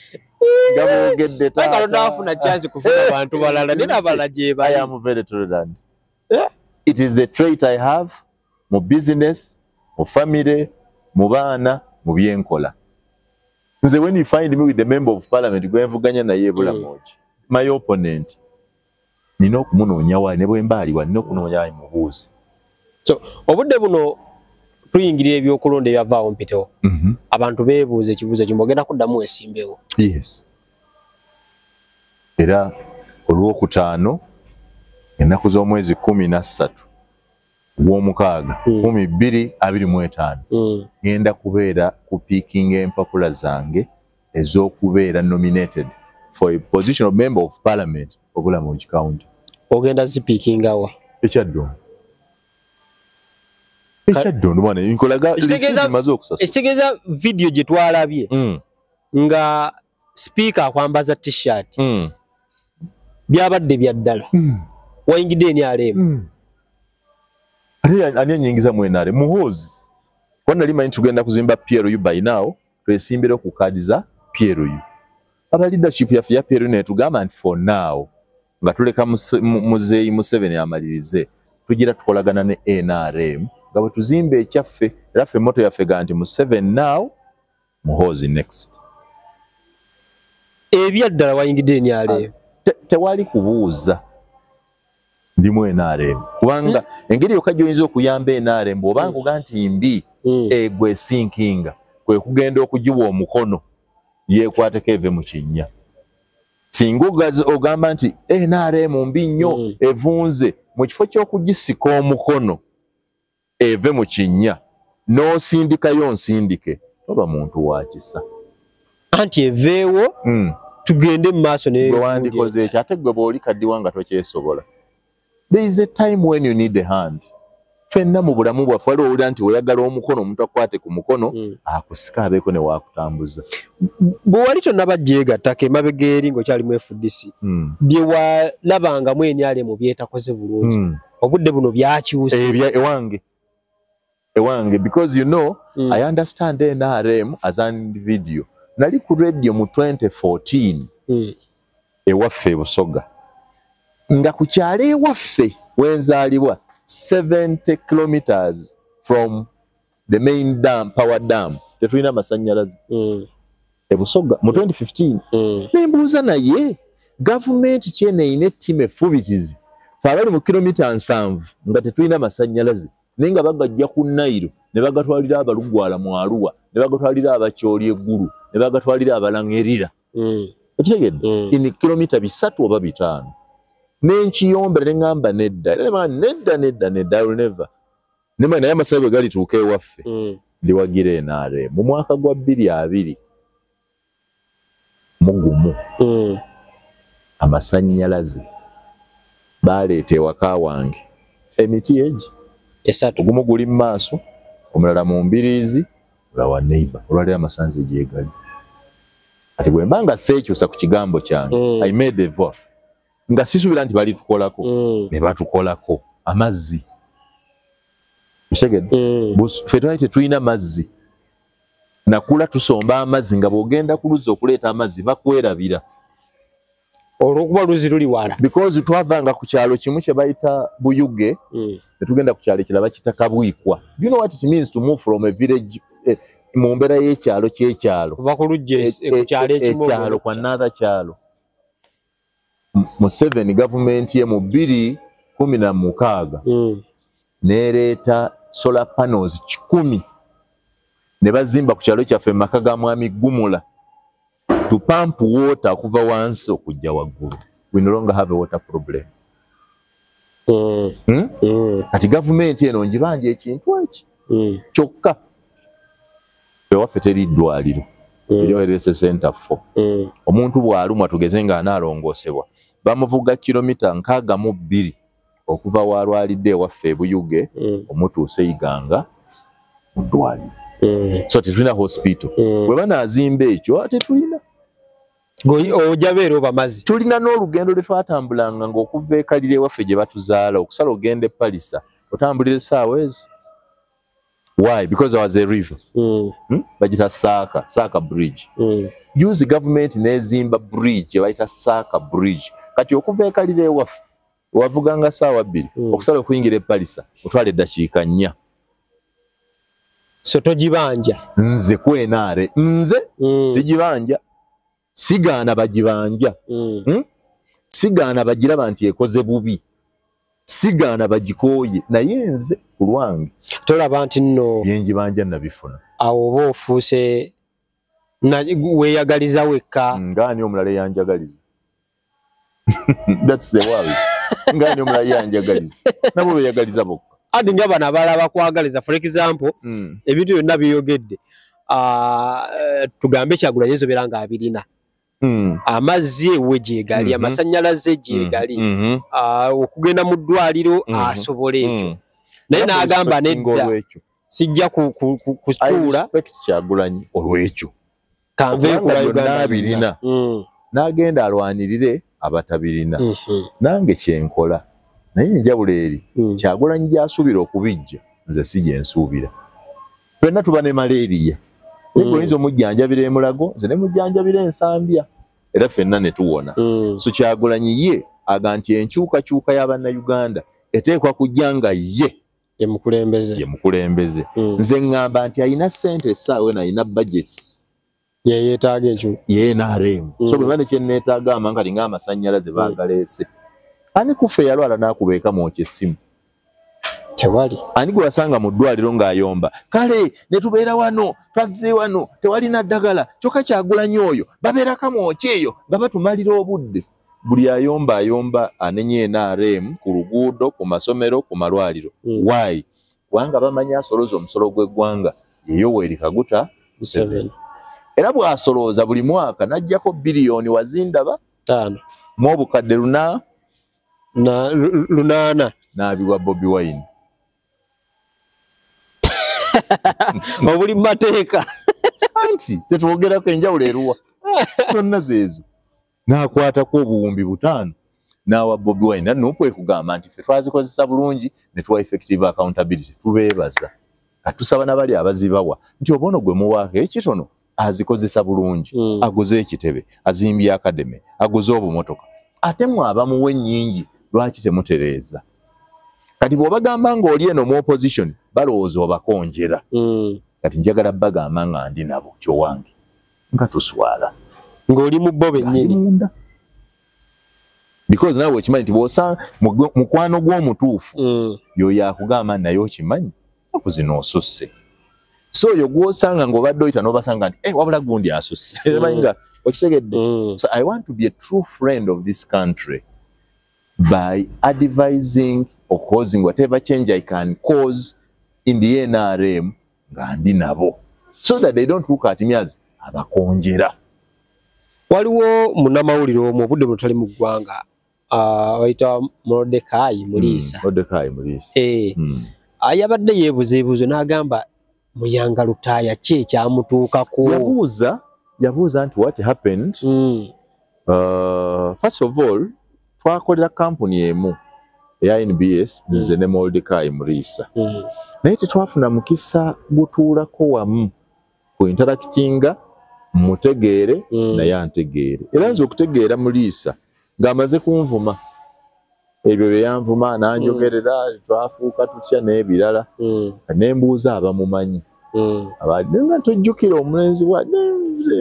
ngabogedde
taata ndafuna chance kufuna abantu balala nina balaje ba.
I am very tolerant. It is the trait I have mu business, mu family, mu baana, mu byenkola. Nze when you find me with the member of parliament gwenvuganya naye bulamoji my opponent nina okumunoonya wali ne bwe mbaaliwa nina okunoonya wali mubuuzi.
So obudde buno tuyingirira ebyokulonda ebyavaawo mpitewo abantu beebuuza ekibuuzo kimogenda kuddamu esimbewo.
Yes. Era olwokutaano ennaku z'omwezi 13 gw'omukaaga 2025 ngenda kubeera ku peaking empapula zange ez'okubeera nominated for a position of member of parliament Bulamoji County.
Ogenda zipikinga wa?
Ekyaddondo. Ekyaddondo bwana nkolaga zimaze okusasa.
Ekitegeeza video gye twalabye nga speaker akwambaza t-shirt byabadde byaddala wayingidde NRM.
Ani anyingiza mu NRM Muhoozi wana limanyi tugenda kuzimba PRU by now twesimbire ku kadi za PRU. Aba leadership ya PRU ne tugamba nti for now nga tuleka muzeeyi Museveni amalirize tugira tukolagana ne NRM nga bwe tuzimbe ekyaffe era ffe moto yaffe ga nti Museveni now Muhoozi next.
Ebyaddala wayingidde NRM
tewali kubuuza ndi mu NRM kubanga engeri yokka gy'oyinza okuyamba NRM bw'obanga oga nti mbi egwe sinkinga kwe kugenda okugiwa omukono yeekwateko eve mu kinnya.
Singugazi ogamba nti NRM mbi nnyo evunze mu kifo ky'okugisika omukono eve mu kinnya n'osindikayo nsindike oba muntu wa kisa
anti eveewo tugende mu maaso ne
wandikoze ekyo ate gwe bw'oli kaddiwa nga tokyesobola. There is a time when you need a hand. Fenna mu bulamu bwaffe waliwo owulira nti oyagala omukono omuntu akwate ku mukono akusika abeeko ne waakutambuza.
Bwe wali tonnaba gyegattako emabega eri ng'okyali mu FDC bye walabanga mu NRM byetakoze bulungi obudde buno byakyuse
ewange because you know I understand NRM as an individual. Nali ku radio mu 2014 ewaffe Busoga nga ku kyalo ewaffe wenzaalibwa 70 kilometers from the main dam, power dam. Tetulina masannyalaze. Busoga mu 2015 nembuuza naye gavumenti kyene ine ttimu effubitizi fe abali mu kilomita 7 nga tetulina masannyalaze naye nga bagajja ku Nairo ne bagatwalira abalugwala mu Arua ne bagatwalira abakyoli eggulu ne bagatwalira abalangerira. Okitegedde in kilomita 3 oba 5 n'enkiyombera ne ngamba nedda I will never nema naye amasabe gali tuuka ewaffe ndiwagira NRM mu mwaka gwa 2020 mugumu amasannyalaze baleeta ewaka wange emiti egi
esatu
ogumu guli mu maaso omulala mu mbiriizi olwa neighbor olwalira amasanzi gyegali ati bwe mbanga seekyusa ku kigambo kyange I made a vote nga sisuubira nti bali tukolako ne batukolako amazzi ffe twali tetulina mazzi nakula tusomba amazzi nga bw'ogenda ku luzzi okuleeta amazzi bakwerabira
olw'okuba luzzi luli wala
because twavanga ku kyalo kimu kye bayita Buyuge ne tugenda ku kyalo ekirala bakita Kabwikwa. Do you know what it means to move from a village mu mbeera y'ekyalo ky'ekyalo
kuva ku lujje ku kyalo ekimu
ekyalo kwa another kyalo mu 7 gavumenti ye mu 2016 nereeta solar panels 10 ne bazimba ku kyalo kyaffe maka ga mwami Gumula to pump water okuva wansi okujja waggulu. We no longer have a water problem. Ati gavumenti eno njibanja ekintu eki kyokka ewaffe teri ddwaliro eryohereza center 4 omuntu bw'alumwa tugeze nga anaalongoosebwa bamuvuga kilomita 62 okuva waalwalidde ewaffe Buyuge omutuuse Iganga mu ddwaliro. So tetulina hospital bwe banaazimba ekyo tetulina
ojabeera oba mazzi
tulina n'olugendo lwe twatambulanga ng'okuva ekalire ewaffe gye batuzaala okusala ogenda e Palisa otambulira essaawa ezi. Why? Because there was a river. Bagita Saaka Bridge. Juzi government nezimba bridge bayita Saaka Bridge. Kati okuva ekalire ewaffe wavuganga ssaawa 2 okusala okuyingira e Palisa otwala eddakiika 4.
So togibanja
nze kwenaare nze sigibanja sigaana bagibanja sigaana bagiraba nti ekoze bubi sigaana bagikooye naye nze ku lwange
tolaba nti nno
byenjibanja nabifuna
awo oba ofuuse weeyagaliza wekka
ngaani omulala yanjagaliza that's the world ngaani omulala yanjagaliza nabo beeyagaliza bokka
adi nga bano abalala bakwagaliza for example ebintu byonna biyogedde tugambe Kyagulanyi ezobera nga abirina amazzi ewe gyegali amasannyalaze gyegali okugenda mu ddwaliro asobola ekyo naye n'agamba nedda sijja kutuula
Kyagulanyi olw'ekyo
kanve kula
Uganda abirina n'agenda alwanirire abatabirina nange kyenkola naye enjawulo eri Kyagulanyi gy'asuubira okubijja nze si gye nsuubira. Ffenna tuba ne malaria naye oyinza omujjanjabira emulago nze ne mujjanjabira ensambya era ffenna ne tuwona. So Kyagulanyi ye aga nti enkyukakyuka y'Abannayuganda eteekwa kujja nga ye mukulembeze. Nze ŋŋamba nti alina ssente essaawa eno alina budget
yeetaaga ekyo
ye NRM. So bwe bane kye neetaaga amanga nga amasannyalaze baagaleese ani kuffe yalwala n'akubeeka mwokya essimu
tewali
ani gwe wasanga mu ddwaliro ng'ayomba kale ne tubeera wano twazze wano tewalina ddagala kyokka Kyagulanyi oyo babeera kamwoki eyo nga batumalira obudde buli ayomba anenye NRM ku luguudo ku masomero ku malwaliro why kubanga bamanya asoloza omusolo gw'eggwanga Yoweri Kaguta 7 era bw'asolooza buli mwaka n'ajjako biliyoni wazindaba
5
mu obukadde
lunaana
n'abiwa Bobi Wine
obuli mateeka
anti setwogerako enjawulo eruwa zonna zeezo n'akwatako obuwumbi 5 n'awa Bobi Wine n'okwe kugamba nti ffe twazikozesa bulungi ne tuwa effective accountability tubeebaza katusaba n'abali abazibawa nti obono gwe muwaako ekitono azikozesa bulungi aguze ekitebe azimbye akademe aguze obumotoka ate mwabamuwe ennyingi lwaki temutereeza kati bw'obagamba ng'oli eno mu opposition balowooza obakonjera kati njagala bagamba nga ndi nabo kyowange nga tuswala
ng'oli mu bo bennyini
because nawe okimanyi nti bw'osanga mukwano gw'omutuufu y'oyo akugamba naye okimanyi akuzina osusse so oyo gw'osanga ng'obadde oyita n'obasanga nti wabula gundi asusse nga okitegedde so I want to be a true friend of this country by advising or causing whatever change I can cause in the NRM nga ndi nabo so that they don't look at me as abakonjera.
Waliwo munnamawulire omu obudde butali mu ggwanga ayita Mordecai Mulisa.
Mordecai Mulisa.
Ayabadde yeebuzeebuzo n'agamba Muyanga Lutaaya ki ekyamutuukako.
Yabuuza nti what happened. First of all, twakolera company emu eya NBS nze ne Mordecai Mulisa. Naye tetwafuna mukisa gutuulako wamu ku interactinga mutegeere naye antegeere. Era nze okutegeera Mulisa ng'amaze kunvuma ebyo bye yanvuma n'anjogerera twafuuka tutya n'ebirala nembuuza abamumanyi abadde nga tujjukira omulenzi wa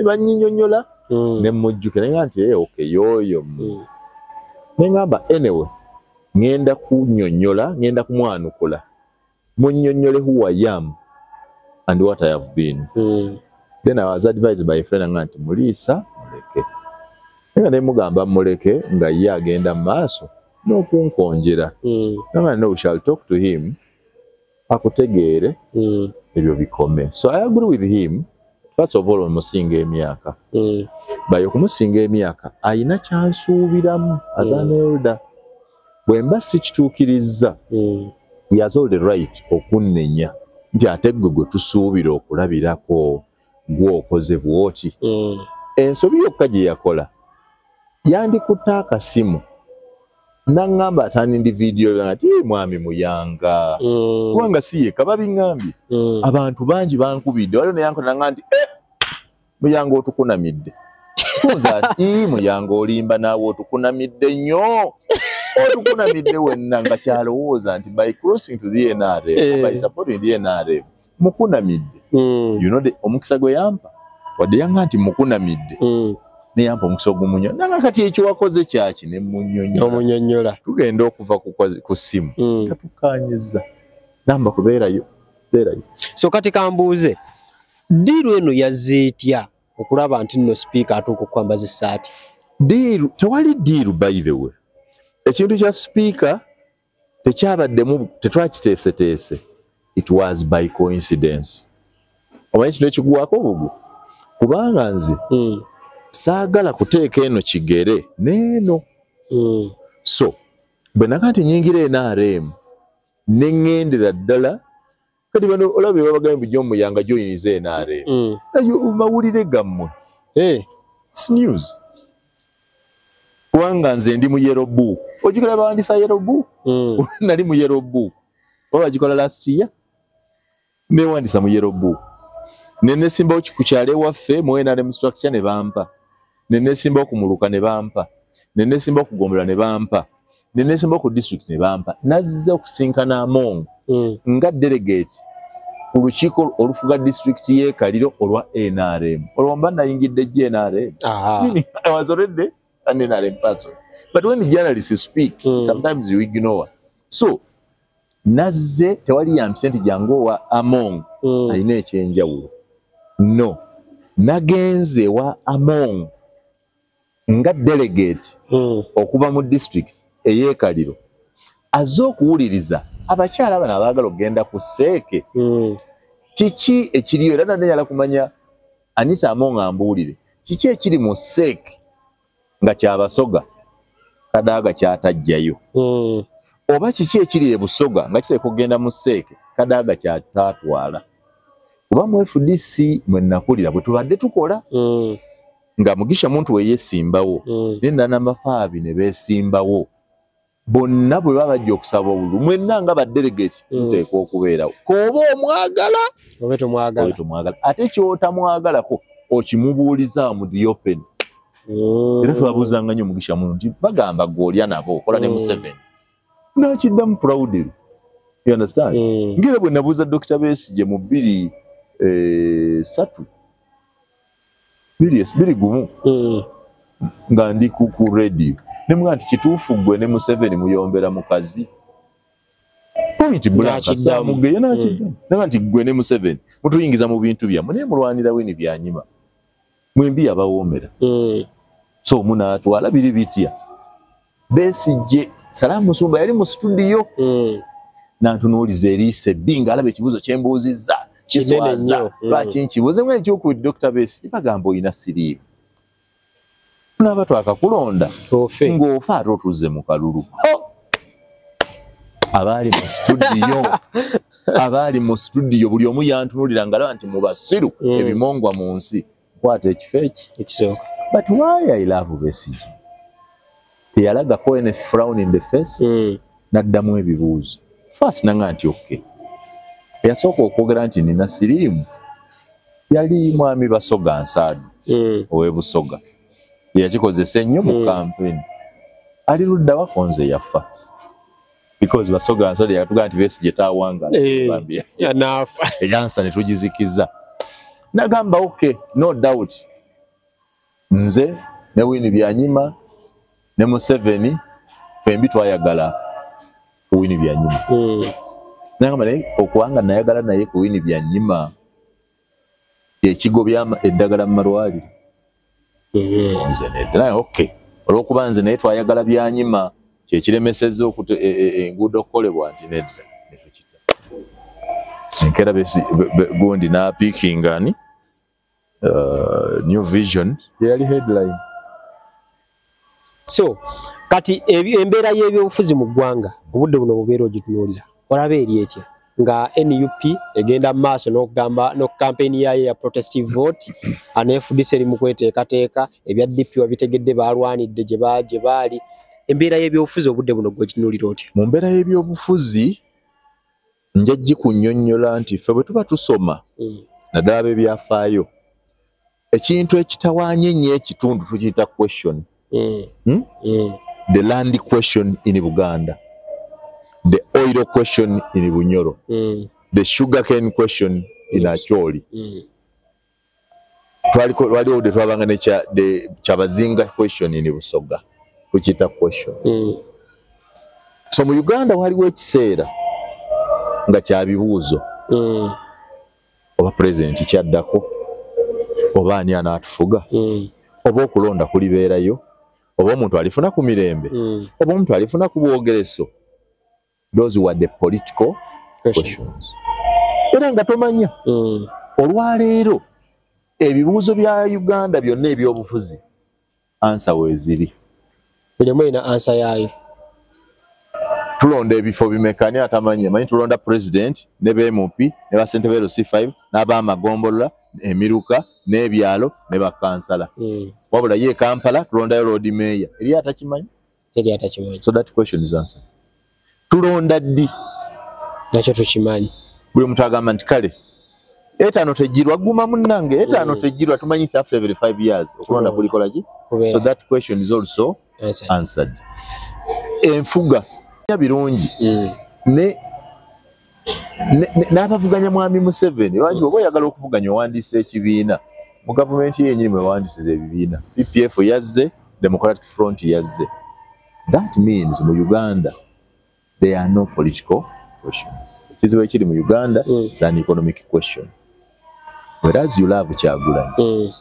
bannyinyonnyola ne mujjukira nga nti okay yoyo nengamba anyway ngenda kunnyonnyola ngenda kumwanukula munnyonnyole who I am and what I have been. Then I was advised by a friend nga nti Mulisa muleke nga ne mugamba muleke nga ye agenda mu maaso n'okunkonjera nga no, we shall talk to him akutegeere ebyo bikome. So I agree with him. First of all, omusinga emyaka bayo kumusinga emyaka ayina kyansuubiramu as an elder. Bwe mba sikituukirizza he has all the right okunnenya nti ate gwe tusuubira okulabirako gw'okoze bw'oti. Ensobi yokka gye yakola yandikutte akasimu n'aŋŋamba atandindi vidiyo nti mwami Muyanga kubanga si yekka babiŋŋambye abantu bangi bankubidde waliwo neyankola nga nti Muyanga otukunamidde kuza ati Muyanga olimba naawe otukunamidde nnyo otukunamidde wenna nga kyalowooza nti by crossing to the NRM by supporting the NRM mukunamidde you know omukisa gwe yampa wadde yanga nti mukunamidde neyampa omukisa ogumunyo nanga kati ekyo wakoze kyaki ne
munnyonnyola
tugenda okuva ku ssimu katukanyiza namba kubeerayo.
So kati kambuuze diiru eno yazze etya okulaba nti nno sipiika atuuka okwambaza essaati?
Diiru tewali diiru by the way. Ekintu kya sipiika tekyabaddemu tetwakiteeseteese. It was by coincidence. Omanyi kintu ekigwako bugu kubanga nze saagala kuteeka eno kigere neeno. So bwe naga nti nyingira NRM neŋŋendera ddala kati bano olaba babagambye bujja Muyanga joyinize NRM ayo mawulire gammwe news kubanga nze ndi mu yellow book. Ojjukira bawandisa yellow book nali mu yellow book oba gikola last year newandisa mu yellow book nenesimbawo ku kyalo ewaffe mu NRM structure ne bampa nenesimbawo ku Muluka ne bampa nenesimbawo ku Gombola ne bampa nenesimbawo ku district ne bampa nazze okusinkana Among nga delegate ku lukiiko olufuga district y'e Kaliro olwa NRM olwomba nayingidde NRM. I was already an NRM person but when the journalists speak sometimes you ignore. So nazze tewali yampise jangu wa Among alina ekyenjawulo. No, nagenze wa Among nga delegate okuva mu district eyekaliro azze okuwuliriza abakyala bano abaagala okugenda ku Seeke. Kiki ekiriyo era nadayala kumanya Anita Among ambuulire kiki ekiri mu Seeke nga kyabasoga Kadaga kyatajjayo oba kiki ekiri e Busoga nga kiteeka kugenda mu Seeke Kadaga kyatatwala. Kuba mu FDC mwe nakulira bwe tubadde tukola nga Mugisha muntu we yesimbawo nenda namba 5 ne besimbawo bonna bwe babajja okusaba obulu mwenna nga ba delegate muteeka okubeerawo koba omwagala
obeto
ate kyotamwagalako okimubuuliza mu the open. Era twabuuzanga nnyo Mugisha muntu nti bagamba gw'olya nabo okola ne mu 7 nakiddamu proudly. You understand? Ngire bwe nabuuza Dr. Besigye mu 3 gumu nga ndi ku radio nemwa nti kituufu gwe ne mu 7 muyombera mukazi point blank samugeya nakiddamu nti gwe ne mu 7 mutuyingiza mu bintu byammwe naye mulwanira wini byanyima mwembi abawoomera. So munaatwala biri bitya Besigye Salamu Musumba yali mu studio nantunuuliza Elise Binga alaba ekibuuzo kyembuuzizza kiswaza lwaki nkibuuze mwe ekyoku Dr. Besigye bagamba oyina siriimu naba twakakulonda ng'ofa ate otuze mu kalulu. Abaali mu studio buli omu yantunuulira ngalaba nti mu basiru ebimongwa mu nsi kwata ekifo ekisooka. But why I love Besigye? Teyalagako any frown in the face n'addamu ebibuuzo. First nanga nti okay. Yasooka okwogera nti nina siriimu yali mwami Basoga Nsaadu ow'e Busoga. Yakikozesa ennyo mu campaign. Ali ludda wakonze yafa. Because Basoga Nsaadu yatugamba nti Besigye taawangala.
Yanaafa.
Eyansa ne tugizikiza. Nagamba okay, no doubt. Nze ne Winnie Byanyima ne Museveni fembi twayagala ku Winnie Byanyima. Nagamba naye okuwanga nayagala naye ku Winnie Byanyima ekigo byama eddagala mu malwaliro. Nze naye okay. Olw'okuba nze naye twayagala Byanyima kyekiremesezza enguudo okukolebwa nti nedda ne tukita. Enkera gundi n'apiikingani New Vision yali headline.
So kati embeera y'ebyobufuzi mu ggwanga obudde buno bubeera ogitunuulira olaba eri etya nga NUP egenda mu maaso n'okugamba no kampeni yayo ya protestive vote ana FDC eri mu kweteekateeka ebya DP wabitegedde baalwanidde gye baali embeera y'ebyobufuzi obudde buno gwekitunuulira otya?
Mu mbeera y'ebyobufuzi nja gikunnyonnyola nti ffe bwe tuba tusoma naddala b'ebyafaayo ekintu ekitawaanye nnyo ekitundu tukiyita question. The land question in Buganda, the oil question in Bunyoro, the sugarcane question in Acholi. Twaliwo de twabanga ne Kyabazinga question in Busoga, tukiyita question. So mu Uganda waliwo ekiseera nga kya bibuuzo oba president kyaddako oba ani anaatufuga oba okulonda kulibeerayo oba omuntu alifuna ku mirembe oba omuntu alifuna ku bwogereso. Those were the political questions. Era nga tomanya olwaleero ebibuuzo bya Uganda byonna ebyobufuzi ansa weeziri
buli omu alina ansa yaayo.
Tulonda ebifo bimekani atamanya manyi tulonda president ne BMP ne basente bero C5 n'abamagombolola emiruka n'ebyalo ne bakansala. Wabula ye Kampala tulondayo road mayor eri atakimanyi. So that question is answered. Tulonda ddi
nakyo tukimanyi.
Buli muntu agamba nti kale etaano tejjirwa guma munnange etaano tejjirwa tumanyi nti after every 5 years okulonda kulikola ki. So that question is also answered. Enfuga birungi n'abavuganya mwami Museveni lwaki oba oyagala okuvuganya owandiisa ekibiina mu gavumenti yennyini mwe wandisiza ebibiina. PPF yazze, Democratic Front yazze. That means mu Uganda there are no political questions. Ekizibu ekiri mu Uganda is an economic question. Whereas you love Kyagulanyi.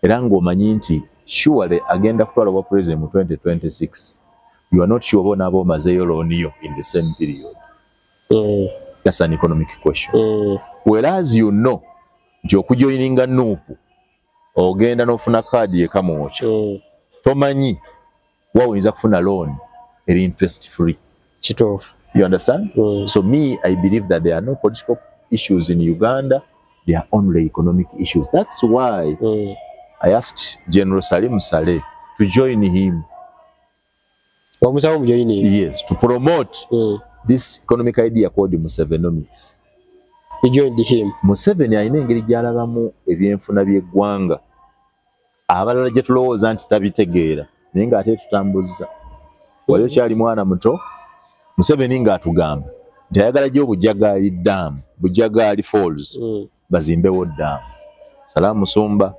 Era ng'omanyi nti surely agenda kutwala obwa president mu 2026. You are not sure oba onaaba omazeeyo looniyo in the same period. That's an economic question. Whereas you know nti okujoininga Nuupu ogenda n'ofuna kaadi ekamwokya. Tomanyi wawinza kufuna loan eri interest free.
Kituufu.
You understand? So me, I believe that there are no political issues in Uganda. There are only economic issues. That's why I asked General Salim Saleh to join him. Yes, to promote this economic idea called Musevenomics.
He joined him.
Museveni alina engeri gy'alabamu ebyenfuna by'eggwanga. Abalala gye tulowooza nti tabitegeera naye ng'ate tutambuzza. Wali okyali mwana muto, Museveni ng'atugamba nti ayagala gye Bujagali Dam, Bujagali Falls, bazimbewo dam. Salamu Musumba,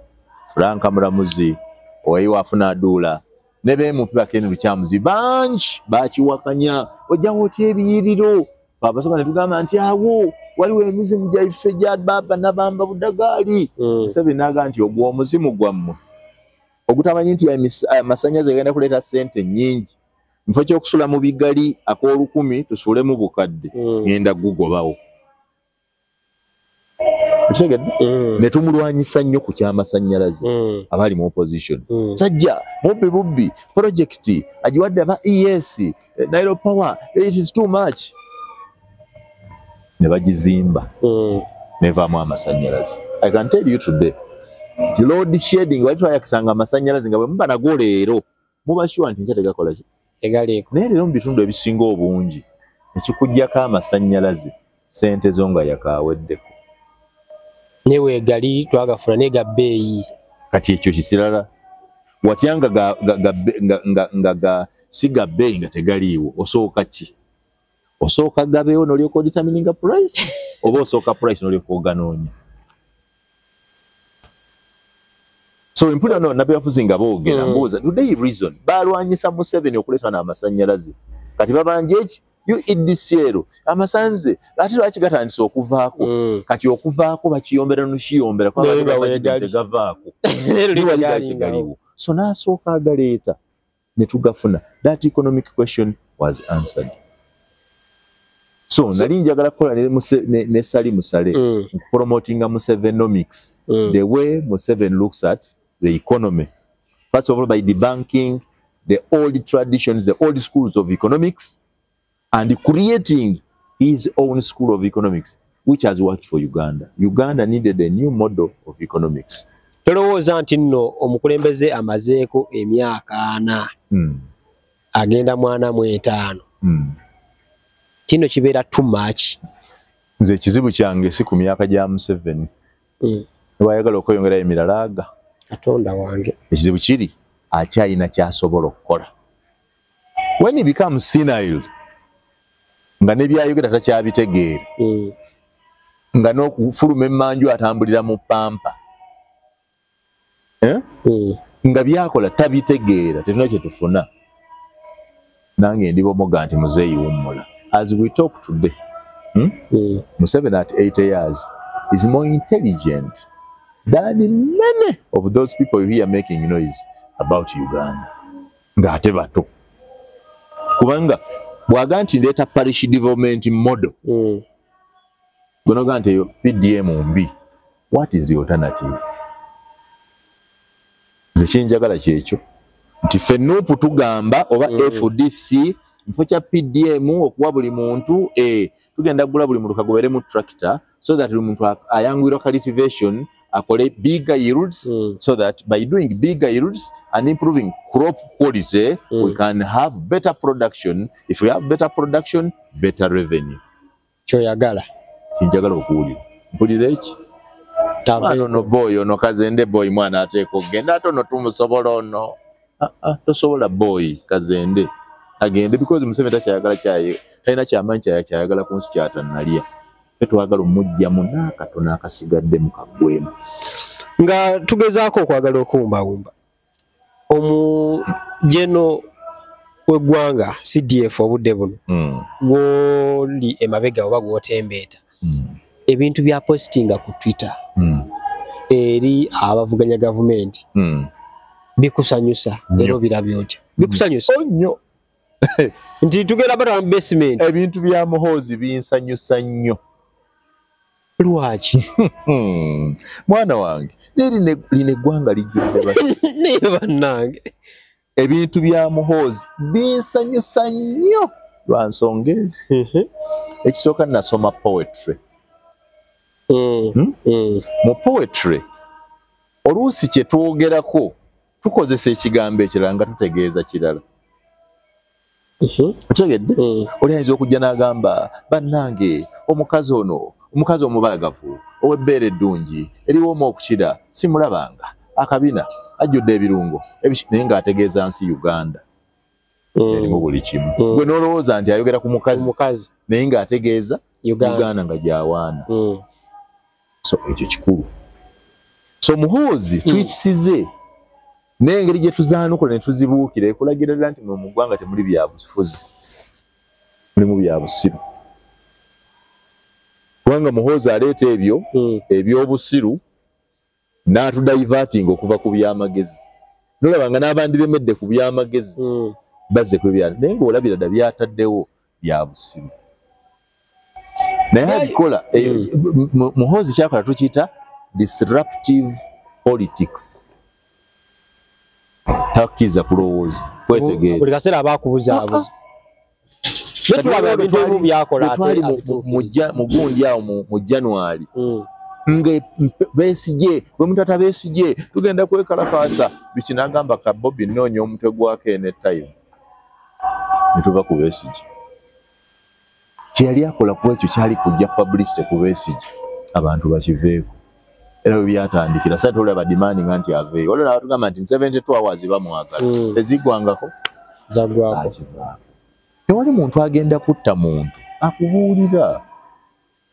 Franka Mulamuzi, Owayiwa afuna Adula, ne BMP Bakeni Lukyamuzi bangi baakiwakanya. Ojjawo otya ebiyiriro. Abasooka ne tugamba nti awo waliwo emizimu gyaffe gya baba nabamba Budagali. Museveni n'agamba nti ogwo omuzimu gwammwe ogutamanyi nti amasannyalaze gagenda kuleeta ssente nnyingi. Mufo ky'okusula mu bigali ak'olukumi tusule mu bukadde ngenda gugobawo. Ne tumulwanyisa nnyo ku ky'amasannyalaze abali mu opposition. Sajja bubbi project agiwadde aba ES Nairo Power, it is too much. Ne bagizimba nevaamu amasannyalaze. I can tell you today, the load shedding wali twayakisanga amasannyalaze nga bwe muba nago leero muba sure nti ntegakola ki
tegaleeko.
Naye leero mu bitundu ebisinga obungi ekikuggyako amasannyalaze ssente zo nga yakaaweddeko.
Newe gali twagafuna ne ga bbeeyi.
Kati ekyo kisirala watyanga ga siga bbeeyi nga tegaliiwo osooka ki? Osooka gabeewo n'olyoka determininga price oba osooka price n'olyoka oganoonya. So impula no nabyafuzi nga boogera mbuuza do they reason balwanyisa Museveni okuleeta n'amasannyalaze kati babanje eki you idisiero amasanze ate lwaki gatandise okuvaako kati okuvaako bakiyombera n'okiyombera kwa tegavaako galiwo. So n'asooka agaleeta ne tugafuna. That economic question was answered. So nali njagala kukola ne Salim Saleh promoting Musevenomics, the way Museveni looks at the economy. First of all, by debunking the old traditions, the old schools of economics, and creating his own school of economics, which has worked for Uganda. Uganda needed a new model of economics.
Tolowooza nti nno omukulembeze amazeeko emyaka 4 agenda mwana mu 5. Kino kibeera too much.
Nze ekizibu kyange si ku myaka gya Museveni. Bayagala okweyongera emirala aga.
Katonda wange.
Ekizibu kiri akyayina kyasobola okukola. When he becomes senile, nga nebyayogera takyabitegeera, nga n'okufuluma emmanju atambulira mu pampa, nga byakola tabitegeera, tetuna kye tufuna. Nange ndibomoga nti muzeeyi wummula. As we talk today, Museveni at 80 years is more intelligent than many of those people you hear making noise about Uganda. Ngate bato. Kubanga bwaga nti ndeta parish development model. Gonoga nti yo PDM mbi. What is the alternative? Zishinjagala kyekyo. Nti FENUP tugamba oba FDC mfo kya PDM okuwa buli muntu tugenda gula buli muntu kagobere mu tractor so that buli muntu ayangwira cultivation akole bigger yields so that by doing bigger yields and improving crop quality we can have better production. If we have better production, better revenue.
Kyoyagala
kinjagala okuwulira mpulira eki no boy ono Kazende boy mwana ateeka ogenda ate ono tumusobola ono tosobola boy Kazende agende because Museveni takyayagala kyaye talina kyamanyi kyayagala ku nsi kyatannalya twagala omujjamu n'akatono akasigadde mu kagwemu
nga tugezaako okwagala okuwumbawumba omujeno w'eggwanga CDF obudde buno woli emabega oba gwotembeeta ebintu bya postinga ku Twitter eri abavuganya gavumenti bikusanyusa era birabyo otya bikusanyusa
nnyo
nti tugenda bata basement
ebintu bya Muhoozi binsanyusa nnyo
lwaki
mwana wange line eggwanga lijjudde
neba nange
ebintu bya Muhoozi binsanyusa nnyo lwa nsonga ezi ekisooka nasoma poetry mu poetry oluusi kye twogerako tukozesa ekigambo ekirala nga tutegeeza kirala otegedde oli ayinza okujja n'agamba bannange omukazi ono omukazi omubalagavu ow'ebbeere eddungi eriwoomu okukira simulabanga akabina ajjudde ebirungo naye ng'ategeeza nsi Uganda erimu buli kimu gwe n'olowooza nti ayogera ku mukazi naye ng'ategeeza Uganda nga gyawaana so ekyo kikulu so Muhoozi twikisize n'engeri gye tuzaanukula ne tuzibuukira ekulagira ddala nti mu ggwanga temuli byabufuzi mulimu byabusiru kubanga Muhoozi aleeta ebyo ebyobusiru n'atudivertinga okuva ku byamagezi nolabanga n'abandiremedde ku byamagezi bazze ku byala naye ng'olabira dda byataddewo byabusiru naye abikola Muhoozi kyakola tukiyita disruptive politics takiza kulowooza kwetegeera
buli kaseera abakubuzaabuza netulaba ebintu ebimu byakola ate
mu gundi awo mu January nga Besigye bwe mutata Besigye tugenda kwekalakaasa bikinagamba ka Bobby nnoonya omutwe gwako ene time netuva ku Besigye kyeyali akola ku ekyo kyali kujja publicity ku Besigye abantu bakiveeko era bwe byatandikira sasa tolaba demanding nti aveeyo olwo nabatugamba nti 72 hours bamwagala ezigwangako
zagwako
tewali muntu agenda kutta muntu akubuulira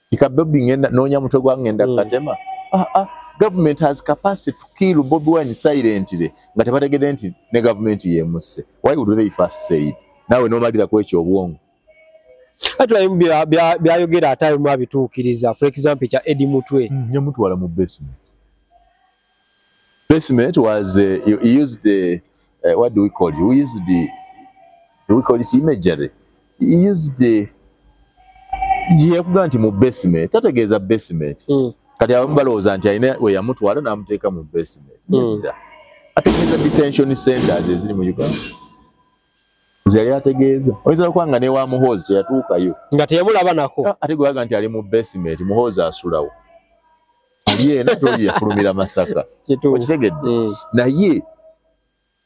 kika Bobby ngenda noonya mutwe gwa ngenda katema government has capacity to kill Bobby Wine silently nga tebategedde nti ne government yemusse why would they first say it nawe nomalira ku ekyo obwongo
atula byayogera atayo mu abituukiriza for example kya Eddie Mutwe
nyamutwala mu basement was he used the what do we call it we call it imagery he used the nti mu basement tategeeza basement kati abamu balowooza nti alina we yamutwala n'amuteeka mu basement ategeeza detention centers eziri mu Uganda zali ategeeza oyinza okwanga ne wa Muhoozi teyatuukayo
nga teyamulaba nako
ate gwaga nti ali mu basement Muhoozi asulawo ali ena toli yafulumira Masaka okitegedde naye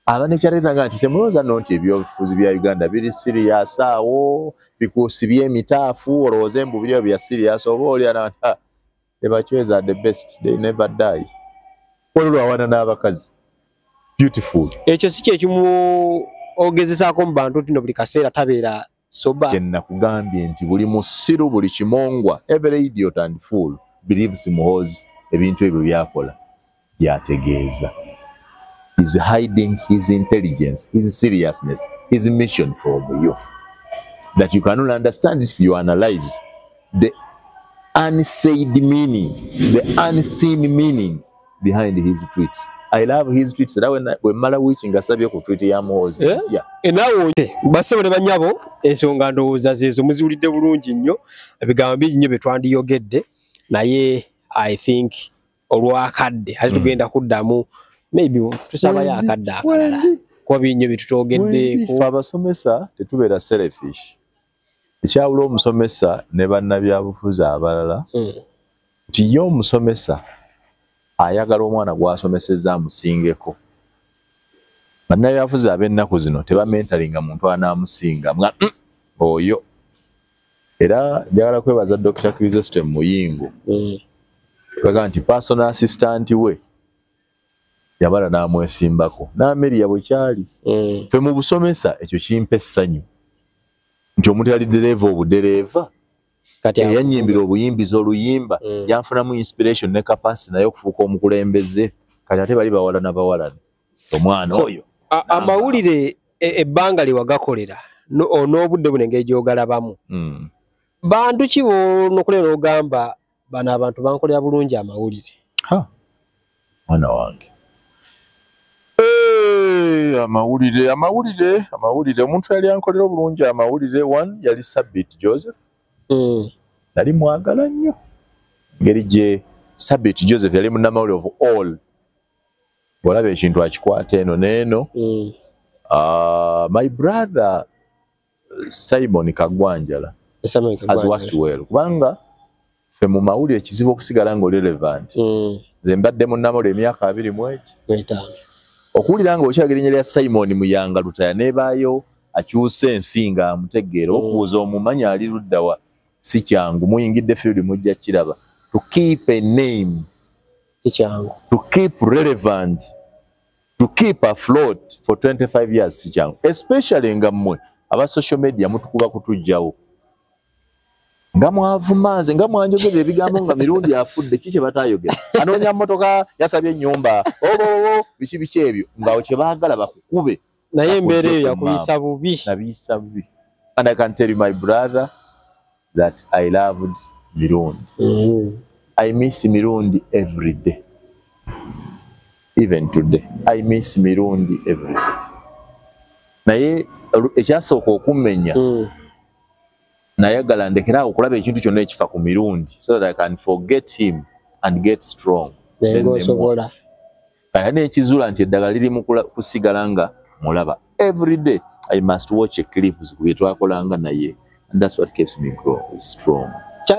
abanekyalezanga nti temulowooza nno nti ebyobufuzi bya Uganda biri serious awo bikuusi byemitaafu olowooza embu biri bya serious oba olya ebachweza are the best they never die olwo awana n'abakazi beautiful
ekyo si kyekimu ogezesaako mu bantu tino buli kaseera tabeera soba
kyenna kugambye nti buli musiru buli kimongwa every idiot and fool believes Muhoozi ebintu ebyo byakola byategeeza is hiding his intelligence, his seriousness, his mission from you. That you cannot understand if you analyze the unsaid meaning, the unseen meaning behind his tweets. I love his tweets. That when mala wiki ngasabye ku tweet ya Muhoozi.
Yeah. Enawo basebo ne banyabo ensonga ndowooza zezo muziwulidde bulungi nnyo ebigambo bingi nnyo betwandiyogedde naye I think olwakadde ate tugenda kuddamu maybe tusaba yakadde akalala kuba binyo bitutogeddeeko
abasomesa tetubeera selfish ekyawula omusomesa ne bannabyabufuzi abalala nti ye omusomesa ayagala omwana gw'asomesezza amusingeko bannabyabufuzi ab'ennaku zino tebamentalinga muntu anaamusinga nga oyo era njagala kwebaza Dr. Chrysostom Muyingo baga nti personal assistant we yabala n'amwesimbako n'Ameria bwe kyali fe mu busomesa ekyo kimpa essanyu nti omuntu yali dereva obudereva kati yanyimbira obuyimbiza oluyimba yanfunamu inspiration ne capacity naye okufuuka omukulembeze kati ate bali bawala n'abawalana omwana oyo
amawulire ebbanga liwagakolera n'obudde buno engeri gy'ogalabamu bantu ki bonokulera ogamba bano abantu bankolera bulungi amawulire
mwana wange amawulire omuntu yali ankolera obulungi amawulire one yali Sabit Joseph nali mwagala nnyo ngeri gye Sabit Joseph yali munnamawulire of all bw'olaba ekintu akikwata eno n'eno my brother Simon Kagwanjala has worked well kubanga fe mu mawulire ekizibu okusigala ng'oli relevant nze mbadde munnamawulire emyaka 25 okuwulira nga okyagera erinnya lya Simon Muyanga Lutaya nebaayo akyuse ensi nga amutegeera okubuuza omumanya ali luddawa si kyangu muyingidde field mujja kiraba to keep a name
si kyangu
to keep relevant to keep afloat for 25 years si kyangu especially nga mmwe aba social media mutukuba kutujjawo nga mwavumaze nga mwanjogera ebigambo nga mirundi afudde kiki batayogera anoonya mmotoka yasabye ennyumba biki ebyo ngawo kye baagala bakukube
naye embeera eyo yakuyisa bubi
nabiyisa bubi and I can tell you my brother that I loved Mirundi I miss Mirundi every day even today I miss Mirundi every day naye ekyasooka okumenya nayagala ndekera okulaba ekintu kyonna ekifa ku Mirundi so that I can forget him and get strong
osobola
kaya n'ekizula nti eddagala liri mu kusigala nga mulaba every day I must watch a clip bye twakolanga naye and that's what keeps me strong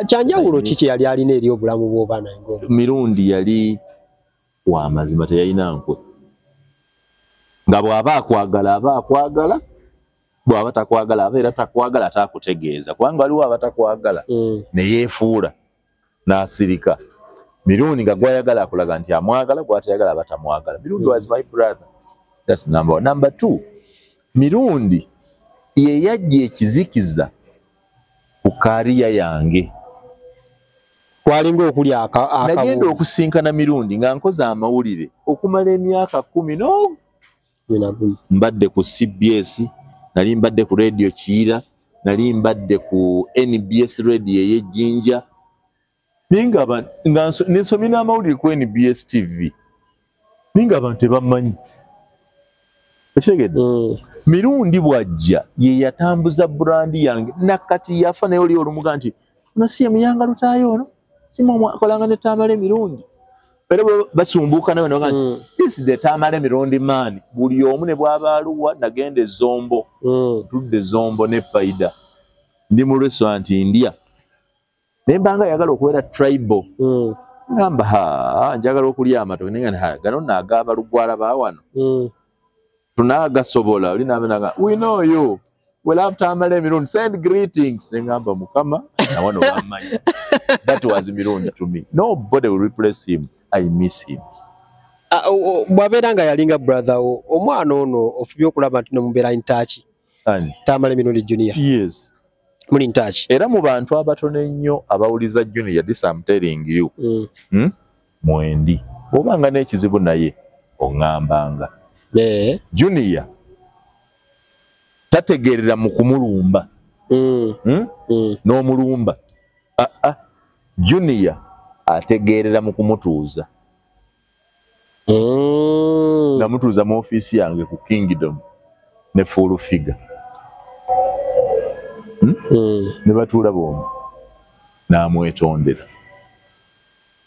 kyanjawulo kiki yali alina eri obulamu bw'obaana ngo
Mirundi yali wa mazima teyalina nkwe nga bw'aba akwagala bw'aba takwagala abeera takwagala atakutegeeza kubanga waliwo abatakwagala ne yeefuula n'asirika Mirundi nga gwayagala akulaga nti amwagala gw'atayagala abatamwagala Mirundi was my brother that's number one. Number two Mirundi ye yajja ekizikiza ku kariya yange
kwalinga okuli
nagenda okusinkana Mirundi nga nkoze amawulire okumala emyaka 10 mbadde ku CBS nali mbadde ku radio Kiira nali mbadde ku NBS radio ey'Ejjinja ninga nsomina amawulire ku NBS TV ninga abantu tebamanyi ekigede Mirundi bwajja ye yatambuza brandi yange nakati yafa naye oli olumuga nti ono si Muyanga Lutaya ono si mwakolanga ne Tamale Mirundi era basumbuka nawe nga this is the Tamale Mirundi man buli omu ne bw'abaaluwa nagende Zombo tudde Zombo ne Faida ndi mu restaurant India nembanga yagala okubeera tribal ngamba njagala okulya amatoke nenga gano nagaba lugwala baawano tunagasobola oli nabenaga we know you we love Tamale Mirundi send greetings ngamba mukama na wano bamanyi that was Mirundi to me nobody will replace him I miss him
bwabeera yalinga brother omwana ono ofubye okulaba nti nomubeera in touch Tamale Mirundi Junior
yes
muli in touch
era mu bantu abatono ennyo abawuliza Junior this I'm telling you mwendi obanga n'ekizibu naye oŋŋambanga Junior tategeerera mu kumulumba n'omulumba Junior ategeerera mu kumutuuza namutuuza mu ofiisi yange ku Kingdom ne full figure ne batuula bombi n'amwetondera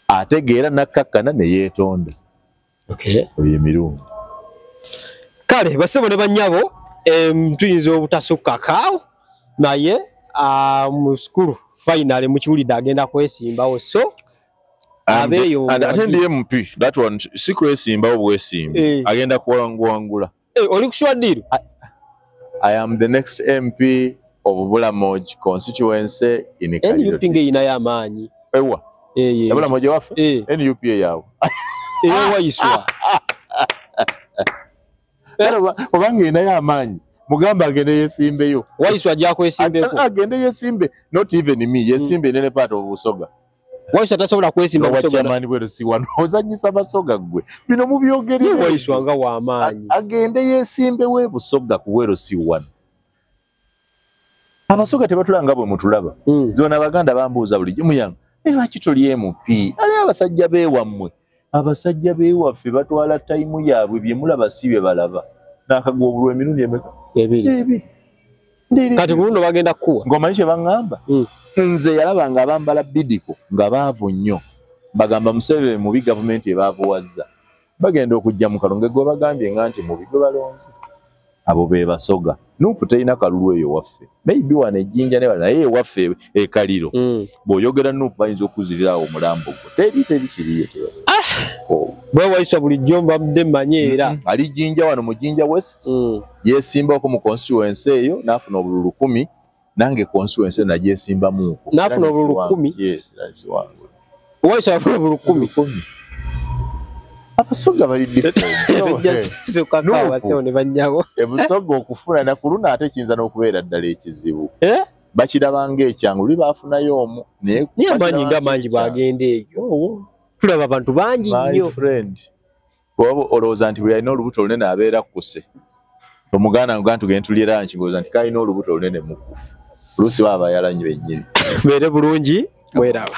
ategeera nakkakkana ne yeetonda oyo Mirundi
kale basebo ne bannyabo tuyinza obutasukakaawo naye mu skulu finally mukiwulidde agenda kwesimbawo so abeeyo
ate ndi MP that one si kwesimbawo bwesimbi agenda kuwangula
oli kushwa ddiru
I am the next MP of Bulamoj constituency in Kayiro
NUP ngeyina y'amaanyi
ewa Bulamoj waffe NUP yawo
wayiswa
obanga ina y'amaanyi mugamba agende yesimbeyo
wayiswa ajja kwesimbeko
agende yesimbe not even me yesimbe nene part of Busoga
Waiswa tasobola kwesimba
Busoga chamani bwe si wano ozanyisa Basoga gwe bino mu byogerere
Waiswa nga wa amaanyi
agende yesimbe we Busoga kuwero si wano Abasoga tebatulanga bwe mutulaba zona Baganda bambuuza buli jumuyanga lwaki toli MP ali abasajja beewammwe abasajja beewaffe batwala time yaabwe bye mulaba sibe balaba nakagwa obulwa emirundi emeka
ebiri kati kuno bagenda kuwa
ngomanishe bangamba nze yalabanga abambala bidiko nga baavu nnyo bagamba Museveni mu government ebaavuwazza bagenda okujja mu kalonge gwe bagambye nganti mu bigo balonze abo be Basoga nupu teina kalulu eyo waffe maybe wana ejinja ne bana waffe ekaliro boyogera nupu bayinza okuzirira omulambo gwo teri kiriye
bwe Waiswa buli jomba mde manyeera
ali jinja wano mu Jinja West yesimba ko mu constituency eyo nafuna obululu 10 nange constituency na yesimba mu
nafuna obululu 10
yes that's wangu
Waiswa afuna obululu 10
Abasoga bali different
just kakawa sio ne banyago
Busoga okufuna na kuluna ate kinza n'okubeera ddala ekizibu bakirabanga ekyangu libafunayo omu
ne amanyi nga manji bagende ekyo tulaba abantu bangi nnyo
friend bwo olowooza nti bwe alina olubuto lunene abeera kuse omuganda ngo tugende tulye lunch ngoza nti kalina olubuto lunene mukufu olusi baba yalanyi bennyini
beere bulungi bweraba